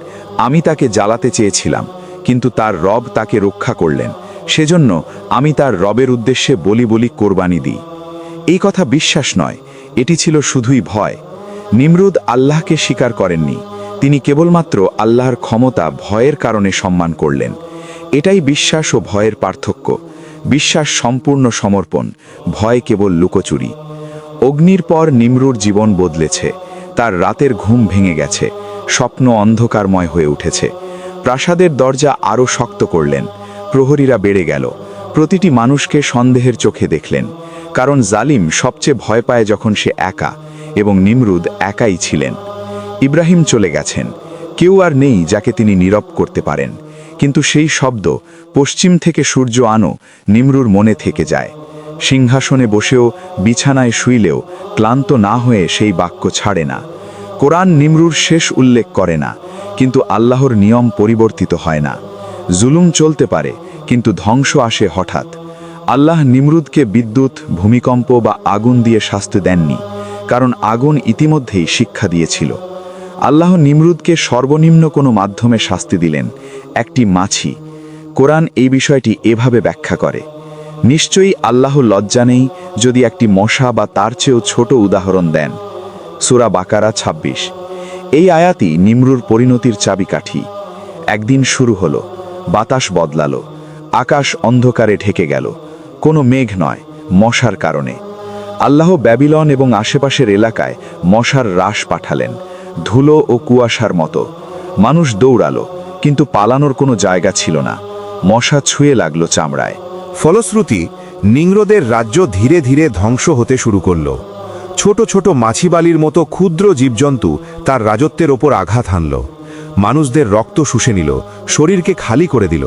আমি তাকে জ্বালাতে চেয়েছিলাম, কিন্তু তার রব তাকে রক্ষা করলেন। সেজন্য আমি তার রবের উদ্দেশ্যে বলি বলি কোরবানি দিই। এই কথা বিশ্বাস নয়, এটি ছিল শুধুই ভয়। নিমরুদ আল্লাহকে স্বীকার করেননি, তিনি কেবলমাত্র আল্লাহর ক্ষমতা ভয়ের কারণে সম্মান করলেন। এটাই বিশ্বাস ও ভয়ের পার্থক্য। বিশ্বাস সম্পূর্ণ সমর্পণ, ভয় কেবল লুকোচুরি। অগ্নির পর নিমরুর জীবন বদলেছে। তার রাতের ঘুম ভেঙে গেছে, স্বপ্ন অন্ধকারময় হয়ে উঠেছে। প্রাসাদের দরজা আরও শক্ত করলেন, প্রহরীরা বেড়ে গেল। প্রতিটি মানুষকে সন্দেহের চোখে দেখলেন, কারণ জালিম সবচেয়ে ভয় পায় যখন সে একা, এবং নিমরুদ একাই ছিলেন। ইব্রাহিম চলে গেছেন, কেউ আর নেই যাকে তিনি নীরব করতে পারেন। কিন্তু সেই শব্দ, পশ্চিম থেকে সূর্য আনো, নিমরুর মনে থেকে যায়। সিংহাসনে বসেও, বিছানায় শুইলেও ক্লান্ত না হয়ে সেই বাক্য ছাড়ে না। কোরআন নিমরুর শেষ উল্লেখ করে না, কিন্তু আল্লাহর নিয়ম পরিবর্তিত হয় না। জুলুম চলতে পারে, কিন্তু ধ্বংস আসে হঠাৎ। আল্লাহ নিমরুদকে বিদ্যুৎ, ভূমিকম্প বা আগুন দিয়ে শাস্তি দেননি, কারণ আগুন ইতিমধ্যেই শিক্ষা দিয়েছিল। আল্লাহ নিমরুদকে সর্বনিম্ন কোনো মাধ্যমে শাস্তি দিলেন, একটি মাছি। কোরআন এই বিষয়টি এভাবে ব্যাখ্যা করে, নিশ্চয়ই আল্লাহ লজ্জা নেই যদি একটি মশা বা তার চেয়েও ছোট উদাহরণ দেন। সূরা বাকারা ২৬। এই আয়াতই নিমরুর পরিণতির চাবিকাঠি। একদিন শুরু হলো, বাতাস বদলালো, আকাশ অন্ধকারে ঢেকে গেল, কোনো মেঘ নয়, মশার কারণে। আল্লাহ ব্যাবিলন এবং আশেপাশের এলাকায় মশার হ্রাস পাঠালেন, ধুলো ও কুয়াশার মতো। মানুষ দৌড়ালো, কিন্তু পালানোর কোনো জায়গা ছিল না। মশা ছুঁয়ে লাগলো চামড়ায়। ফলশ্রুতি নিংরদের রাজ্য ধীরে ধীরে ধ্বংস হতে শুরু করল। ছোট ছোট মাছিবালির মতো ক্ষুদ্র জীবজন্তু তার রাজত্বের ওপর আঘাত হানল, মানুষদের রক্ত শুষে নিল, শরীরকে খালি করে দিল।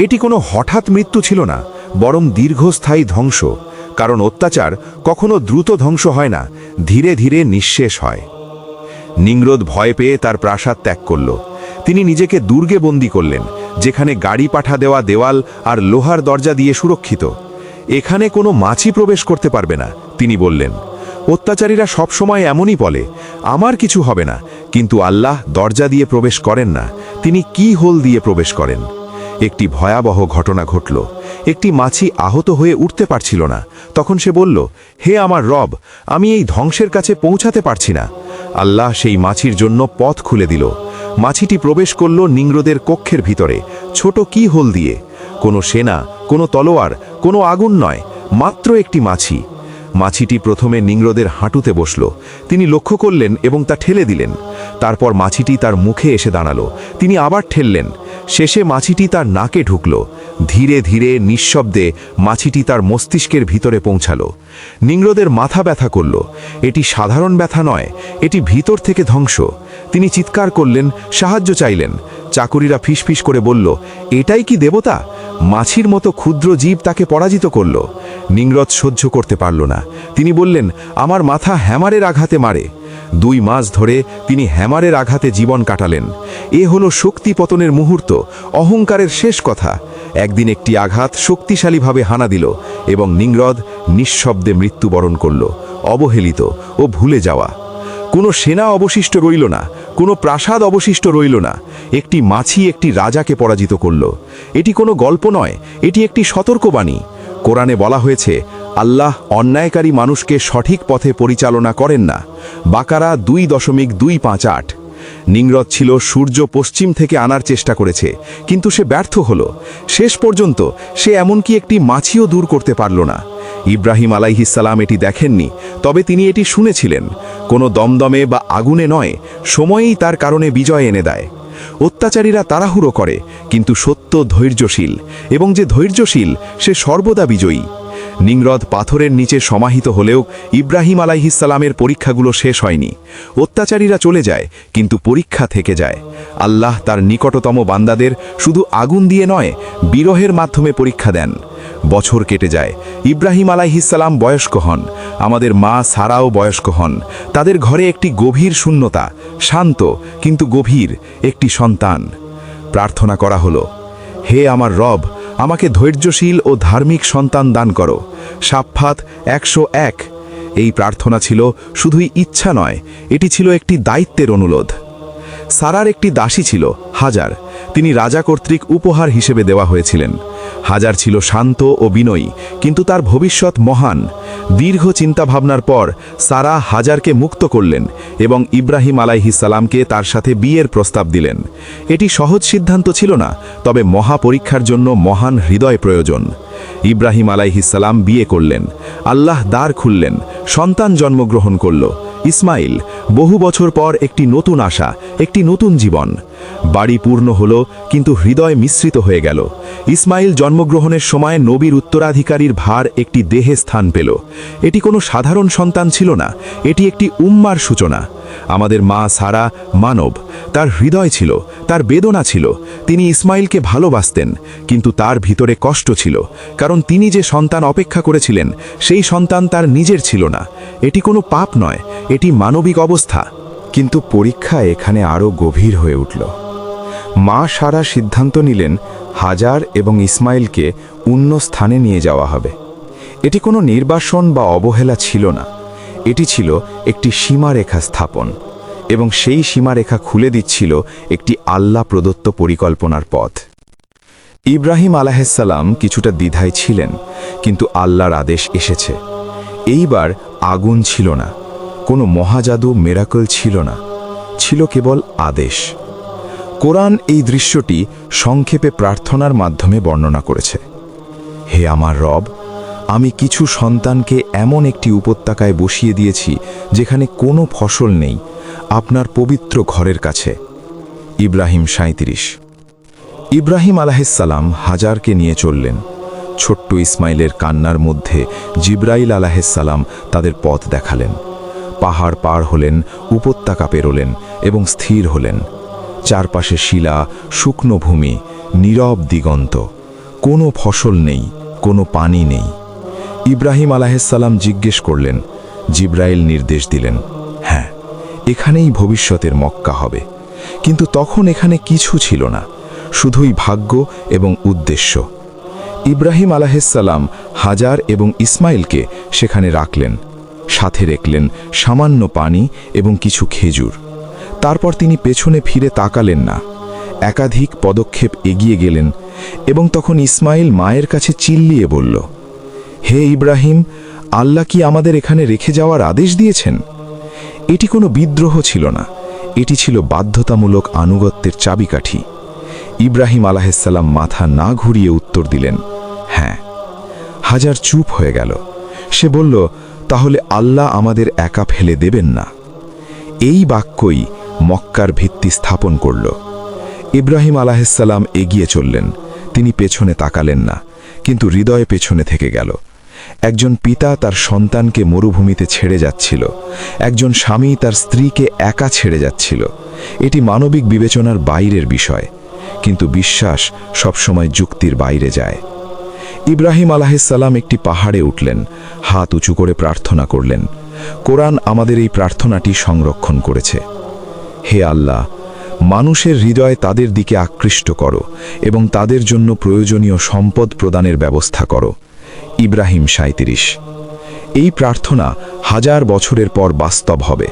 এটি কোনো হঠাৎ মৃত্যু ছিল না, বরং দীর্ঘস্থায়ী ধ্বংস। কারণ অত্যাচার কখনো দ্রুত ধ্বংস হয় না, ধীরে ধীরে নিঃশেষ হয়। নিংরদ ভয় পেয়ে তার প্রাসাদ ত্যাগ করল। তিনি নিজেকে দুর্গে বন্দী করলেন, যেখানে গাড়ি পাঠা দেওয়া দেওয়াল আর লোহার দরজা দিয়ে সুরক্ষিত। এখানে কোনো মাছি প্রবেশ করতে পারবে না, তিনি বললেন। অত্যাচারীরা সবসময় এমনই বলে, আমার কিছু হবে না, কিন্তু আল্লাহ দরজা দিয়ে প্রবেশ করেন না, তিনি কি হোল দিয়ে প্রবেশ করেন। একটি ভয়াবহ ঘটনা ঘটল। একটি মাছি আহত হয়ে উঠতে পারছিল না। তখন সে বলল, হে আমার রব, আমি এই ধ্বংসের কাছে পৌঁছাতে পারছি না। আল্লাহ সেই মাছির জন্য পথ খুলে দিল। মাছিটি প্রবেশ করল নিংরদের কক্ষের ভিতরে, ছোট কি হোল দিয়ে। কোনো সেনা, কোনো তলোয়ার, কোনো আগুন নয়, মাত্র একটি মাছি। মাছিটি প্রথমে নিংরদের হাঁটুতে বসল। তিনি লক্ষ্য করলেন এবং তা ঠেলে দিলেন। তারপর মাছিটি তার মুখে এসে দাঁড়ালো। তিনি আবার ঠেললেন। শেষে মাছিটি তার নাকে ঢুকল। ধীরে ধীরে নিঃশব্দে মাছিটি তার মস্তিষ্কের ভিতরে পৌঁছালো। নিংরদের মাথা ব্যথা করল। এটি সাধারণ ব্যথা নয়, এটি ভিতর থেকে ধ্বংস। তিনি চিৎকার করলেন, সাহায্য চাইলেন। চাকুরিরা ফিসফিস করে বলল, এটাই কি দেবতা? মাছির মতো ক্ষুদ্র জীব তাকে পরাজিত করল। নিংরদ সহ্য করতে পারল না। তিনি বললেন, আমার মাথা হ্যামারের আঘাতে মারে। 2 মাস ধরে তিনি হ্যামারের আঘাতে জীবন কাটালেন। এ হলো শক্তি পতনের মুহূর্ত, অহংকারের শেষ কথা। একদিন একটি আঘাত শক্তিশালীভাবে হানা দিল এবং নিংরদ নিঃশব্দে মৃত্যুবরণ করল, অবহেলিত ও ভুলে যাওয়া। কোনো সেনা অবশিষ্ট রইল না, কোনো প্রাসাদ অবশিষ্ট রইল না। একটি মাছি একটি রাজাকে পরাজিত করল। এটি কোনো গল্প নয়, এটি একটি সতর্কবাণী। কোরআনে বলা হয়েছে, আল্লাহ অন্যায়কারী মানুষকে সঠিক পথে পরিচালনা করেন না। বাকারা 2.258। নিংরদ ছিল সূর্য পশ্চিম থেকে আনার চেষ্টা করেছে, কিন্তু সে ব্যর্থ হল। শেষ পর্যন্ত সে এমনকি একটি মাছিও দূর করতে পারল না। ইব্রাহিম আলাইহিসসালাম এটি দেখেননি, তবে তিনি এটি শুনেছিলেন। কোনো দমদমে বা আগুনে নয়, সময়েই তার কারণে বিজয় এনে দেয়। অত্যাচারীরা তাড়াহুড়ো করে, কিন্তু সত্য ধৈর্যশীল, এবং যে ধৈর্যশীল সে সর্বদা বিজয়ী। নিংরদ পাথরের নিচে সমাহিত হলেও ইব্রাহিম আলাইহিসসালামের পরীক্ষাগুলো শেষ হয়নি। অত্যাচারীরা চলে যায়, কিন্তু পরীক্ষা থেকে যায়। আল্লাহ তার নিকটতম বান্দাদের শুধু আগুন দিয়ে নয়, বিরহের মাধ্যমে পরীক্ষা দেন। বছর কেটে যায়, ইব্রাহিম আলাইহিসসালাম বয়স্ক হন, আমাদের মা সারাও বয়স্ক হন। তাদের ঘরে একটি গভীর শূন্যতা, শান্ত কিন্তু গভীর, একটি সন্তান। প্রার্থনা করা হলো, হে আমার রব, আমাকে ধৈর্যশীল ও ধার্মিক সন্তান দান করো। সাফফাত 101। এই প্রার্থনা ছিল শুধুই ইচ্ছা নয়, এটি ছিল একটি দায়িত্বের অনুরোধ। সারার একটি দাসী ছিল, হাজার। তিনি রাজা কর্তৃক উপহার হিসেবে দেওয়া হয়েছিলেন। হাজার ছিল শান্ত ও বিনয়ী, কিন্তু তার ভবিষ্যৎ মহান। দীর্ঘ চিন্তাভাবনার পর সারা হাজারকে মুক্ত করলেন এবং ইব্রাহিম আলাইহিসসালামকে তার সাথে বিয়ের প্রস্তাব দিলেন। এটি সহজ সিদ্ধান্ত ছিল না, তবে মহাপরীক্ষার জন্য মহান হৃদয় প্রয়োজন। ইব্রাহিম আলাইহিসসালাম বিয়ে করলেন, আল্লাহ দ্বার খুললেন, সন্তান জন্মগ্রহণ করল, ইসমাইল। বহু বছর পর একটি নতুন আশা, একটি নতুন জীবন। বাড়ি পূর্ণ হলো, কিন্তু হৃদয় মিশ্রিত হয়ে গেল। ইসমাইল জন্মগ্রহণের সময় নবীর উত্তরাধিকারীর ভার একটি দেহে স্থান পেল। এটি কোনো সাধারণ সন্তান ছিল না, এটি একটি উম্মার সূচনা। আমাদের মা সারা মানব, তার হৃদয় ছিল, তার বেদনা ছিল। তিনি ইসমাইলকে ভালোবাসতেন, কিন্তু তার ভিতরে কষ্ট ছিল, কারণ তিনি যে সন্তান অপেক্ষা করেছিলেন সেই সন্তান তার নিজের ছিল না। এটি কোনো পাপ নয়, এটি মানবিক অবস্থা। কিন্তু পরীক্ষা এখানে আরও গভীর হয়ে উঠল। মা সারা সিদ্ধান্ত নিলেন হাজার এবং ইসমাইলকে অন্য স্থানে নিয়ে যাওয়া হবে। এটি কোনো নির্বাসন বা অবহেলা ছিল না, এটি ছিল একটি সীমারেখা স্থাপন। এবং সেই সীমারেখা খুলে দিচ্ছিল একটি আল্লাহ প্রদত্ত পরিকল্পনার পথ। ইব্রাহিম আলাইহিসসালাম কিছুটা দ্বিধায় ছিলেন, কিন্তু আল্লাহর আদেশ এসেছে। এইবার আগুন ছিল না, কোনো মহাজাদু মেরাকল ছিল না, ছিল কেবল আদেশ। কোরআন এই দৃশ্যটি সংক্ষেপে প্রার্থনার মাধ্যমে বর্ণনা করেছে। হে আমার রব, আমি কিছু সন্তানকে এমন একটি উপত্যকায় বসিয়ে দিয়েছি যেখানে কোনো ফসল নেই, আপনার পবিত্র ঘরের কাছে। ইব্রাহিম 37। ইব্রাহিম আলাইহিসসালাম হাজারকে নিয়ে চললেন। ছোট্ট ইসমাইলের কান্নার মধ্যে জিব্রাইল আলাইহিসসালাম তাদের পথ দেখালেন। পাহাড় পার হলেন, উপত্যকা পেরোলেন এবং স্থির হলেন। চারপাশে শিলা, শুকনো ভূমি, নীরব দিগন্ত, কোনো ফসল নেই, কোনো পানি নেই। ইব্রাহিম আলাইহিসসালাম জিজ্ঞেস করলেন, জিব্রাইল নির্দেশ দিলেন, হ্যাঁ, এখানেই ভবিষ্যতের মক্কা হবে। কিন্তু তখন এখানে কিছু ছিল না, শুধুই ভাগ্য এবং উদ্দেশ্য। ইব্রাহিম আলাইহিসসালাম হাজার এবং ইসমাইলকে সেখানে রাখলেন, সাথে রাখলেন সামান্য পানি এবং কিছু খেজুর। তারপর তিনি পেছনে ফিরে তাকালেন না, একাধিক পদক্ষেপ এগিয়ে গেলেন এবং তখন ইসমাইল মায়ের কাছে চিল্লিয়ে বলল, হে ইব্রাহিম, আল্লাহ কি আমাদের এখানে রেখে যাওয়ার আদেশ দিয়েছেন? এটি কোনো বিদ্রোহ ছিল না, এটি ছিল বাধ্যতামূলক আনুগত্যের চাবিকাঠি। ইব্রাহিম আলাইহিসসালাম মাথা না ঘুরিয়ে উত্তর দিলেন, হ্যাঁ। হাজার চুপ হয়ে গেল। সে বলল, তাহলে আল্লাহ আমাদের একা ফেলে দেবেন না। এই বাক্যই মক্কার ভিত্তি স্থাপন করল। ইব্রাহিম আলাইহিসসালাম এগিয়ে চললেন, তিনি পেছনে তাকালেন না, কিন্তু হৃদয়ে পেছনে থেকে গেল। একজন পিতা তার সন্তানকে মরুভূমিতে ছেড়ে যাচ্ছিল, একজন স্বামী তার স্ত্রীকে একা ছেড়ে যাচ্ছিল। এটি মানবিক বিবেচনার বাইরের বিষয়, কিন্তু বিশ্বাস সবসময় যুক্তির বাইরে যায়। ইব্রাহিম আলাইহিসসালাম একটি পাহাড়ে উঠলেন, হাত উঁচু করে প্রার্থনা করলেন। কোরআন আমাদের এই প্রার্থনাটি সংরক্ষণ করেছে। হে আল্লাহ, মানুষের হৃদয় তাদের দিকে আকৃষ্ট করো এবং তাদের জন্য প্রয়োজনীয় সম্পদ প্রদানের ব্যবস্থা করো। ইব্রাহিম 37। এই প্রার্থনা হাজার বছরের পর বাস্তব হবে।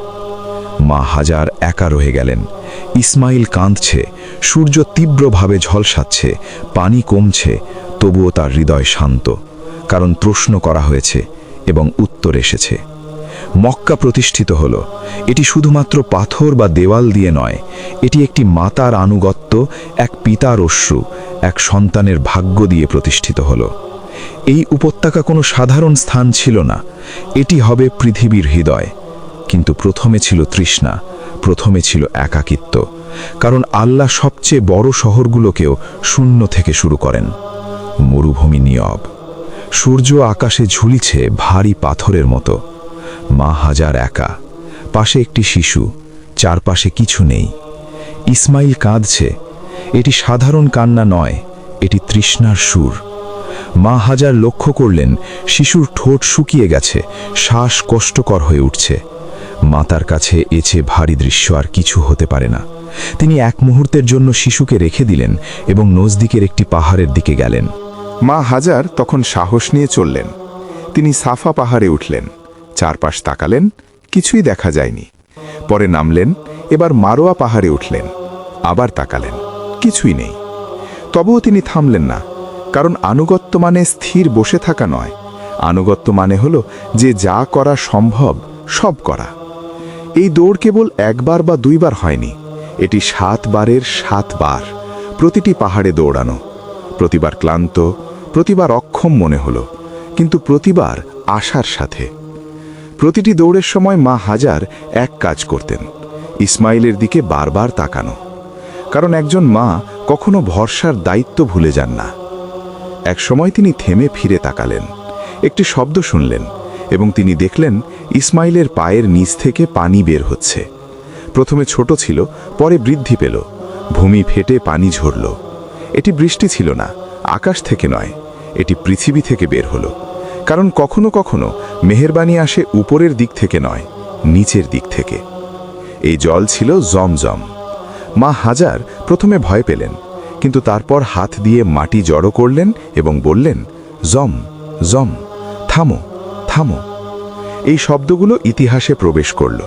মা হাজার একা রয়ে গেলেন। ইসমাইল কাঁদছে, সূর্য তীব্রভাবে ঝলসাচ্ছে, পানি কমছে, তবুও তার হৃদয় শান্ত, কারণ প্রশ্ন করা হয়েছে এবং উত্তর এসেছে। মক্কা প্রতিষ্ঠিত হল। এটি শুধুমাত্র পাথর বা দেওয়াল দিয়ে নয়, এটি একটি মাতার আনুগত্য, এক পিতার অশ্রু, এক সন্তানের ভাগ্য দিয়ে প্রতিষ্ঠিত হল। এই উপত্যকা কোনো সাধারণ স্থান ছিল না, এটি হবে পৃথিবীর হৃদয়। কিন্তু প্রথমে ছিল তৃষ্ণা, প্রথমে ছিল একাকিত্ব, কারণ আল্লাহ সবচেয়ে বড় শহরগুলোকেও শূন্য থেকে শুরু করেন। মরুভূমি নীরব, সূর্য আকাশে ঝুলিছে ভারী পাথরের মতো। মা হাজার একা, পাশে একটি শিশু, চারপাশে কিছু নেই। ইসমাইল কাঁদছে। এটি সাধারণ কান্না নয়, এটি তৃষ্ণার সুর। মা হাজার লক্ষ্য করলেন শিশুর ঠোঁট শুকিয়ে গেছে, শ্বাস কষ্টকর হয়ে উঠছে। মাতার কাছে এছে ভারী দৃশ্য আর কিছু হতে পারে না। তিনি এক মুহূর্তের জন্য শিশুকে রেখে দিলেন এবং নজদিকের একটি পাহাড়ের দিকে গেলেন। মা হাজার তখন সাহস নিয়ে চললেন। তিনি সাফা পাহাড়ে উঠলেন, চারপাশ তাকালেন, কিছুই দেখা যায়নি। পরে নামলেন, এবার মারোয়া পাহাড়ে উঠলেন, আবার তাকালেন, কিছুই নেই। তবুও তিনি থামলেন না, কারণ আনুগত্য মানে স্থির বসে থাকা নয়। আনুগত্য মানে হলো যে যা করা সম্ভব সব করা। এই দৌড় কেবল একবার বা দুইবার হয়নি, এটি 7 বারের 7 বার, প্রতিটি পাহাড়ে দৌড়ানো। প্রতিবার ক্লান্ত, প্রতিবার অক্ষম মনে হলো, কিন্তু প্রতিবার আশার সাথে। প্রতিটি দৌড়ের সময় মা হাজার এক কাজ করতেন, ইসমাইলের দিকে বারবার তাকানো, কারণ একজন মা কখনো ভরসার দায়িত্ব ভুলে যান না। এক সময় তিনি থেমে ফিরে তাকালেন, একটি শব্দ শুনলেন এবং তিনি দেখলেন ইসমাইলের পায়ের নিচ থেকে পানি বের হচ্ছে। প্রথমে ছোট ছিল, পরে বৃদ্ধি পেল, ভূমি ফেটে পানি ঝরল। এটি বৃষ্টি ছিল না, আকাশ থেকে নয়, এটি পৃথিবী থেকে বের হলো। কারণ কখনো কখনো মেহেরবানি আসে উপরের দিক থেকে নয়, নিচের দিক থেকে। এই জল ছিল জমজম। মা হাজার প্রথমে ভয় পেলেন, কিন্তু তারপর হাত দিয়ে মাটি জড়ো করলেন এবং বললেন, জম জম, থামো থামো। এই শব্দগুলো ইতিহাসে প্রবেশ করল,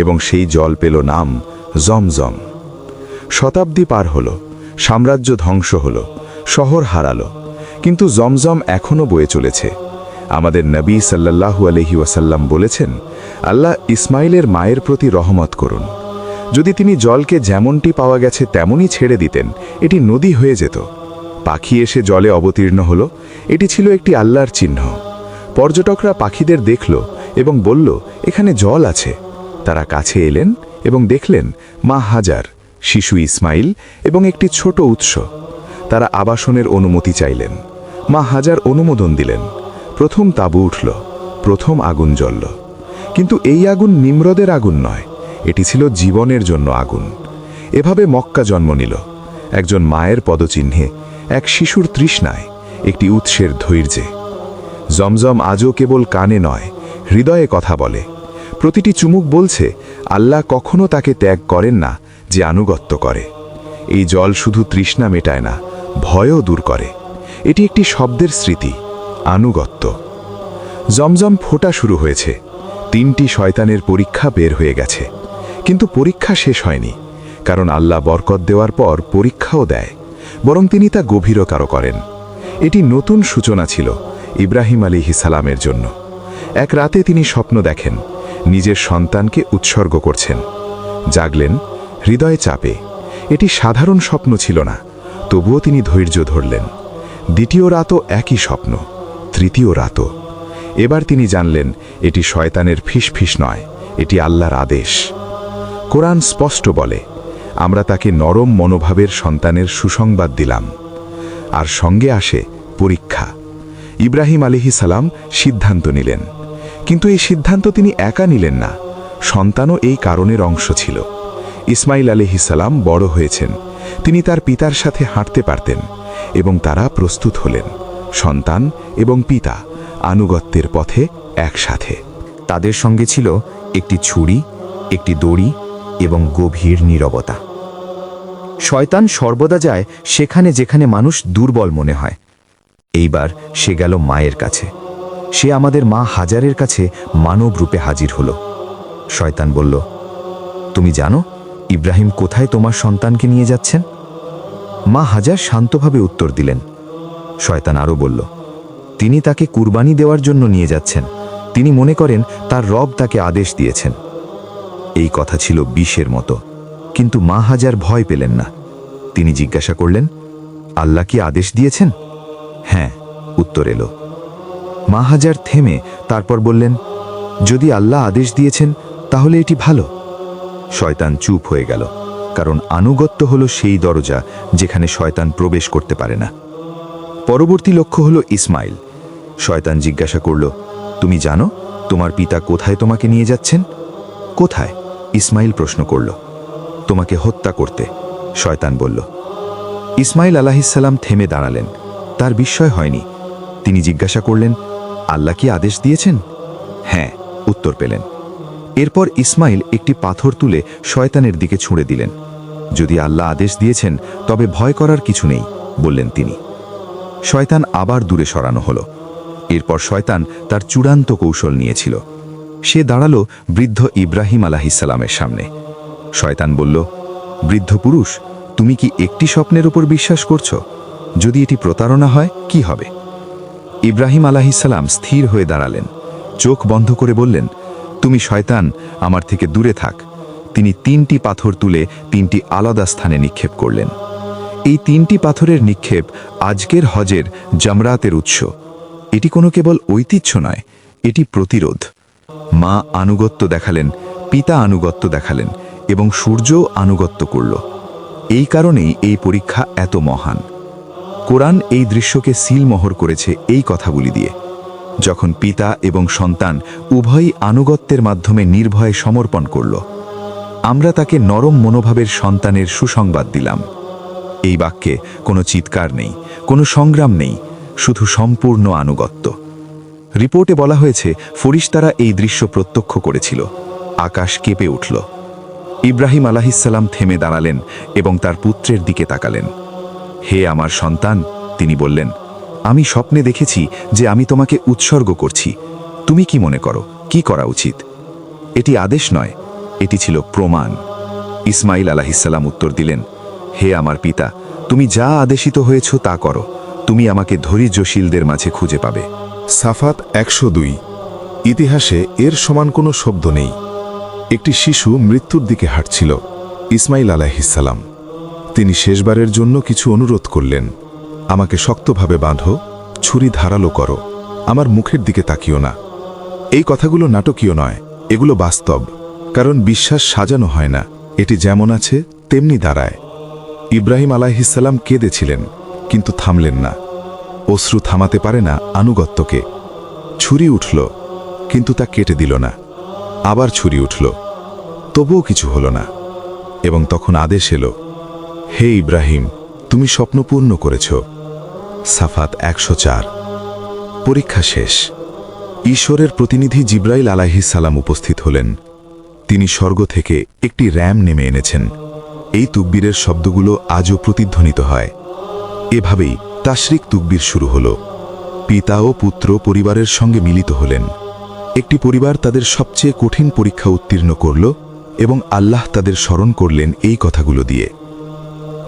এবং সেই জল পেল নাম জমজম। শতাব্দী পার হলো, সাম্রাজ্য ধ্বংস হলো, শহর হারালো, কিন্তু জমজম এখনও বয়ে চলেছে। আমাদের নবী সাল্লাল্লাহু আলাইহি ওয়াসাল্লাম বলেছেন, আল্লাহ ইসমাইলের মায়ের প্রতি রহমত করুন। যদি তিনি জলকে যেমনটি পাওয়া গেছে তেমনই ছেড়ে দিতেন, এটি নদী হয়ে যেত। পাখি এসে জলে অবতীর্ণ হলো, এটি ছিল একটি আল্লাহর চিহ্ন। পর্যটকরা পাখিদের দেখল এবং বলল, এখানে জল আছে। তারা কাছে এলেন এবং দেখলেন মা হাজার, শিশু ইসমাইল এবং একটি ছোট উৎস। তারা আবাসনের অনুমতি চাইলেন। মা হাজার অনুমোদন দিলেন। প্রথম তাঁবু উঠল, প্রথম আগুন জ্বলল। কিন্তু এই আগুন নিমরদের আগুন নয়, এটি ছিল জীবনের জন্য আগুন। এভাবে মক্কা জন্ম নিল, একজন মায়ের পদচিহ্নে, এক শিশুর তৃষ্ণায়, একটি উৎসের ধৈর্যে। জমজম আজও কেবল কানে নয়, হৃদয়ে কথা বলে। প্রতিটি চুমুক বলছে, আল্লাহ কখনো তাকে ত্যাগ করেন না যে আনুগত্য করে। এই জল শুধু তৃষ্ণা মেটায় না, ভয়ও দূর করে। এটি একটি শব্দের স্মৃতি, আনুগত্য। জমজম ফোঁটা শুরু হয়েছে, 3টি শয়তানের পরীক্ষা বের হয়ে গেছে। কিন্তু পরীক্ষা শেষ হয়নি, কারণ আল্লাহ বরকত দেওয়ার পর পরীক্ষাও দেয়, বরং তিনি তা গভীরতর করেন। এটি নতুন সূচনা ছিল ইব্রাহিম আলাইহিস সালামের জন্য। এক রাতে তিনি স্বপ্ন দেখেন, নিজের সন্তানকে উৎসর্গ করছেন। জাগলেন, হৃদয়ে চাপে। এটি সাধারণ স্বপ্ন ছিল না, তবুও তিনি ধৈর্য ধরলেন। দ্বিতীয় রাতও একই স্বপ্ন, তৃতীয় রাতও। এবার তিনি জানলেন এটি শয়তানের ফিসফিস নয়, এটি আল্লাহর আদেশ। কোরআন স্পষ্ট বলে, আমরা তাকে নরম মনোভাবের সন্তানের সুসংবাদ দিলাম। আর সঙ্গে আসে পরীক্ষা। ইব্রাহিম আলাইহিস সালাম সিদ্ধান্ত নিলেন, কিন্তু এই সিদ্ধান্ত তিনি একা নিলেন না, সন্তানও এই কারণের অংশ ছিল। ইসমাইল আলাইহিস সালাম বড় হয়েছেন, তিনি তার পিতার সাথে হাঁটতে পারতেন, এবং তারা প্রস্তুত হলেন, সন্তান এবং পিতা আনুগত্যের পথে একসাথে। তাদের সঙ্গে ছিল একটি ছুরি, একটি দড়ি এবং গভীর নীরবতা। শয়তান সর্বদা যায় সেখানে যেখানে মানুষ দুর্বল মনে হয়। এইবার সে গেল মায়ের কাছে। সে আমাদের মা হাজারের কাছে মানব রূপে হাজির হলো। শয়তান বলল, তুমি জানো ইব্রাহিম কোথায় তোমার সন্তানকে নিয়ে যাচ্ছেন? মা হাজার শান্তভাবে উত্তর দিলেন। শয়তান আরও বলল, তিনি তাকে কুরবানি দেওয়ার জন্য নিয়ে যাচ্ছেন। তিনি মনে করেন তার রব তাকে আদেশ দিয়েছেন। এই কথা ছিল বিষের মতো, কিন্তু মা হাজার ভয় পেলেন না। তিনি জিজ্ঞাসা করলেন, আল্লাহ কি আদেশ দিয়েছেন? হ্যাঁ, উত্তর এলো। মা হাজার থেমে তারপর বললেন, যদি আল্লাহ আদেশ দিয়েছেন তাহলে এটি ভালো। শয়তান চুপ হয়ে গেল, কারণ আনুগত্য হলো সেই দরজা যেখানে শয়তান প্রবেশ করতে পারে না। পরবর্তী লক্ষ্য হলো ইসমাইল। শয়তান জিজ্ঞাসা করল, তুমি জানো তোমার পিতা কোথায় তোমাকে নিয়ে যাচ্ছেন? কোথায়? ইসমাইল প্রশ্ন করল। তোমাকে হত্যা করতে, শয়তান বলল। ইসমাইল আলাইহিস সালাম থেমে দাঁড়ালেন। তার বিস্ময় হয়নি। তিনি জিজ্ঞাসা করলেন, আল্লাহ কি আদেশ দিয়েছেন? হ্যাঁ, উত্তর পেলেন। এরপর ইসমাইল একটি পাথর তুলে শয়তানের দিকে ছুঁড়ে দিলেন। যদি আল্লাহ আদেশ দিয়েছেন তবে ভয় করার কিছু নেই, বললেন তিনি। শয়তান আবার দূরে সরানো হলো। এরপর শয়তান তার চূড়ান্ত কৌশল নিয়েছিল। সে দাঁড়ালো বৃদ্ধ ইব্রাহিম আলাইহিস সালামের সামনে। শয়তান বলল, বৃদ্ধ পুরুষ, তুমি কি একটি স্বপ্নের উপর বিশ্বাস করছো? যদি এটি প্রতারণা হয় কি হবে? ইব্রাহিম আলাইহিস সালাম স্থির হয়ে দাঁড়ালেন, চোখ বন্ধ করে বললেন, তুমি শয়তান, আমার থেকে দূরে থাক। তিনি 3টি পাথর তুলে 3টি আলাদা স্থানে নিক্ষেপ করলেন। এই 3টি পাথরের নিক্ষেপ আজকের হজের জামরাতের উৎস। এটি কোনো কেবল ঐতিহ্য নয়, এটি প্রতিরোধ। মা আনুগত্য দেখালেন, পিতা আনুগত্য দেখালেন, এবং সূর্যও আনুগত্য করল। এই কারণেই এই পরীক্ষা এত মহান। কোরআন এই দৃশ্যকে সিলমোহর করেছে এই কথাগুলি দিয়ে। যখন পিতা এবং সন্তান উভয়ই আনুগত্যের মাধ্যমে নির্ভয়ে সমর্পণ করল, আমরা তাকে নরম মনোভাবের সন্তানের সুসংবাদ দিলাম। এই বাক্যে কোনো চিৎকার নেই, কোনো সংগ্রাম নেই, শুধু সম্পূর্ণ আনুগত্য। রিপোর্টে বলা হয়েছে ফরিশতারা এই দৃশ্য প্রত্যক্ষ করেছিল। আকাশ কেঁপে উঠল। ইব্রাহিম আলাইহিস সালাম থেমে দাঁড়ালেন এবং তার পুত্রের দিকে তাকালেন। হে আমার সন্তান, তিনি বললেন, আমি স্বপ্নে দেখেছি যে আমি তোমাকে উৎসর্গ করছি। তুমি কি মনে করো কি করা উচিত? এটি আদেশ নয়, এটি ছিল প্রমাণ। ইসমাইল আলাহিসাল্লাম উত্তর দিলেন, হে আমার পিতা, তুমি যা আদেশিত হয়েছ তা করো, তুমি আমাকে ধৈর্যশীলদের মাঝে খুঁজে পাবে। সাফাত 102। ইতিহাসে এর সমান কোনো শব্দ নেই। একটি শিশু মৃত্যুর দিকে হাঁটছিল, ইসমাইল আলাইহিসসালাম। তিনি শেষবারের জন্য কিছু অনুরোধ করলেন, আমাকে শক্তভাবে বাঁধো, ছুরি ধারালো করো, আমার মুখের দিকে তাকিও না। এই কথাগুলো নাটকীয় নয়, এগুলো বাস্তব, কারণ বিশ্বাস সাজানো হয় না, এটি যেমন আছে তেমনি দাঁড়ায়। ইব্রাহিম আলাইহিসসালাম কেঁদেছিলেন, কিন্তু থামলেন না। অশ্রু থামাতে পারে না আনুগত্যকে। ছুরি উঠল, কিন্তু তা কেটে দিল না। আবার ছুরি উঠল, তবুও কিছু হলো না। এবং তখন আদেশ এলো, হে ইব্রাহিম, তুমি স্বপ্ন পূর্ণ করেছ। সাফাত 104। পরীক্ষা শেষ। ঈশ্বরের প্রতিনিধি জিব্রাইল আলাইহিসসালাম উপস্থিত হলেন। তিনি স্বর্গ থেকে একটি র্যাম নেমে এনেছেন। এই তুকবীরের শব্দগুলো আজও প্রতিধ্বনিত হয়। এভাবেই তাশরিক তুকবীর শুরু হল। পিতা ও পুত্র পরিবারের সঙ্গে মিলিত হলেন। একটি পরিবার তাদের সবচেয়ে কঠিন পরীক্ষা উত্তীর্ণ করল এবং আল্লাহ তাদের স্মরণ করলেন এই কথাগুলো দিয়ে।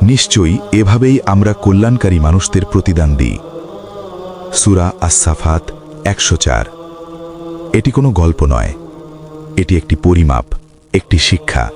নিশ্চয়ই এভাবেই আমরা কল্যাণকারী মানুষদের প্রতিদান দিই। সূরা আস-সাফাত 104। এটি কোনো গল্প নয়, এটি একটি পরিমাপ, একটি শিক্ষা।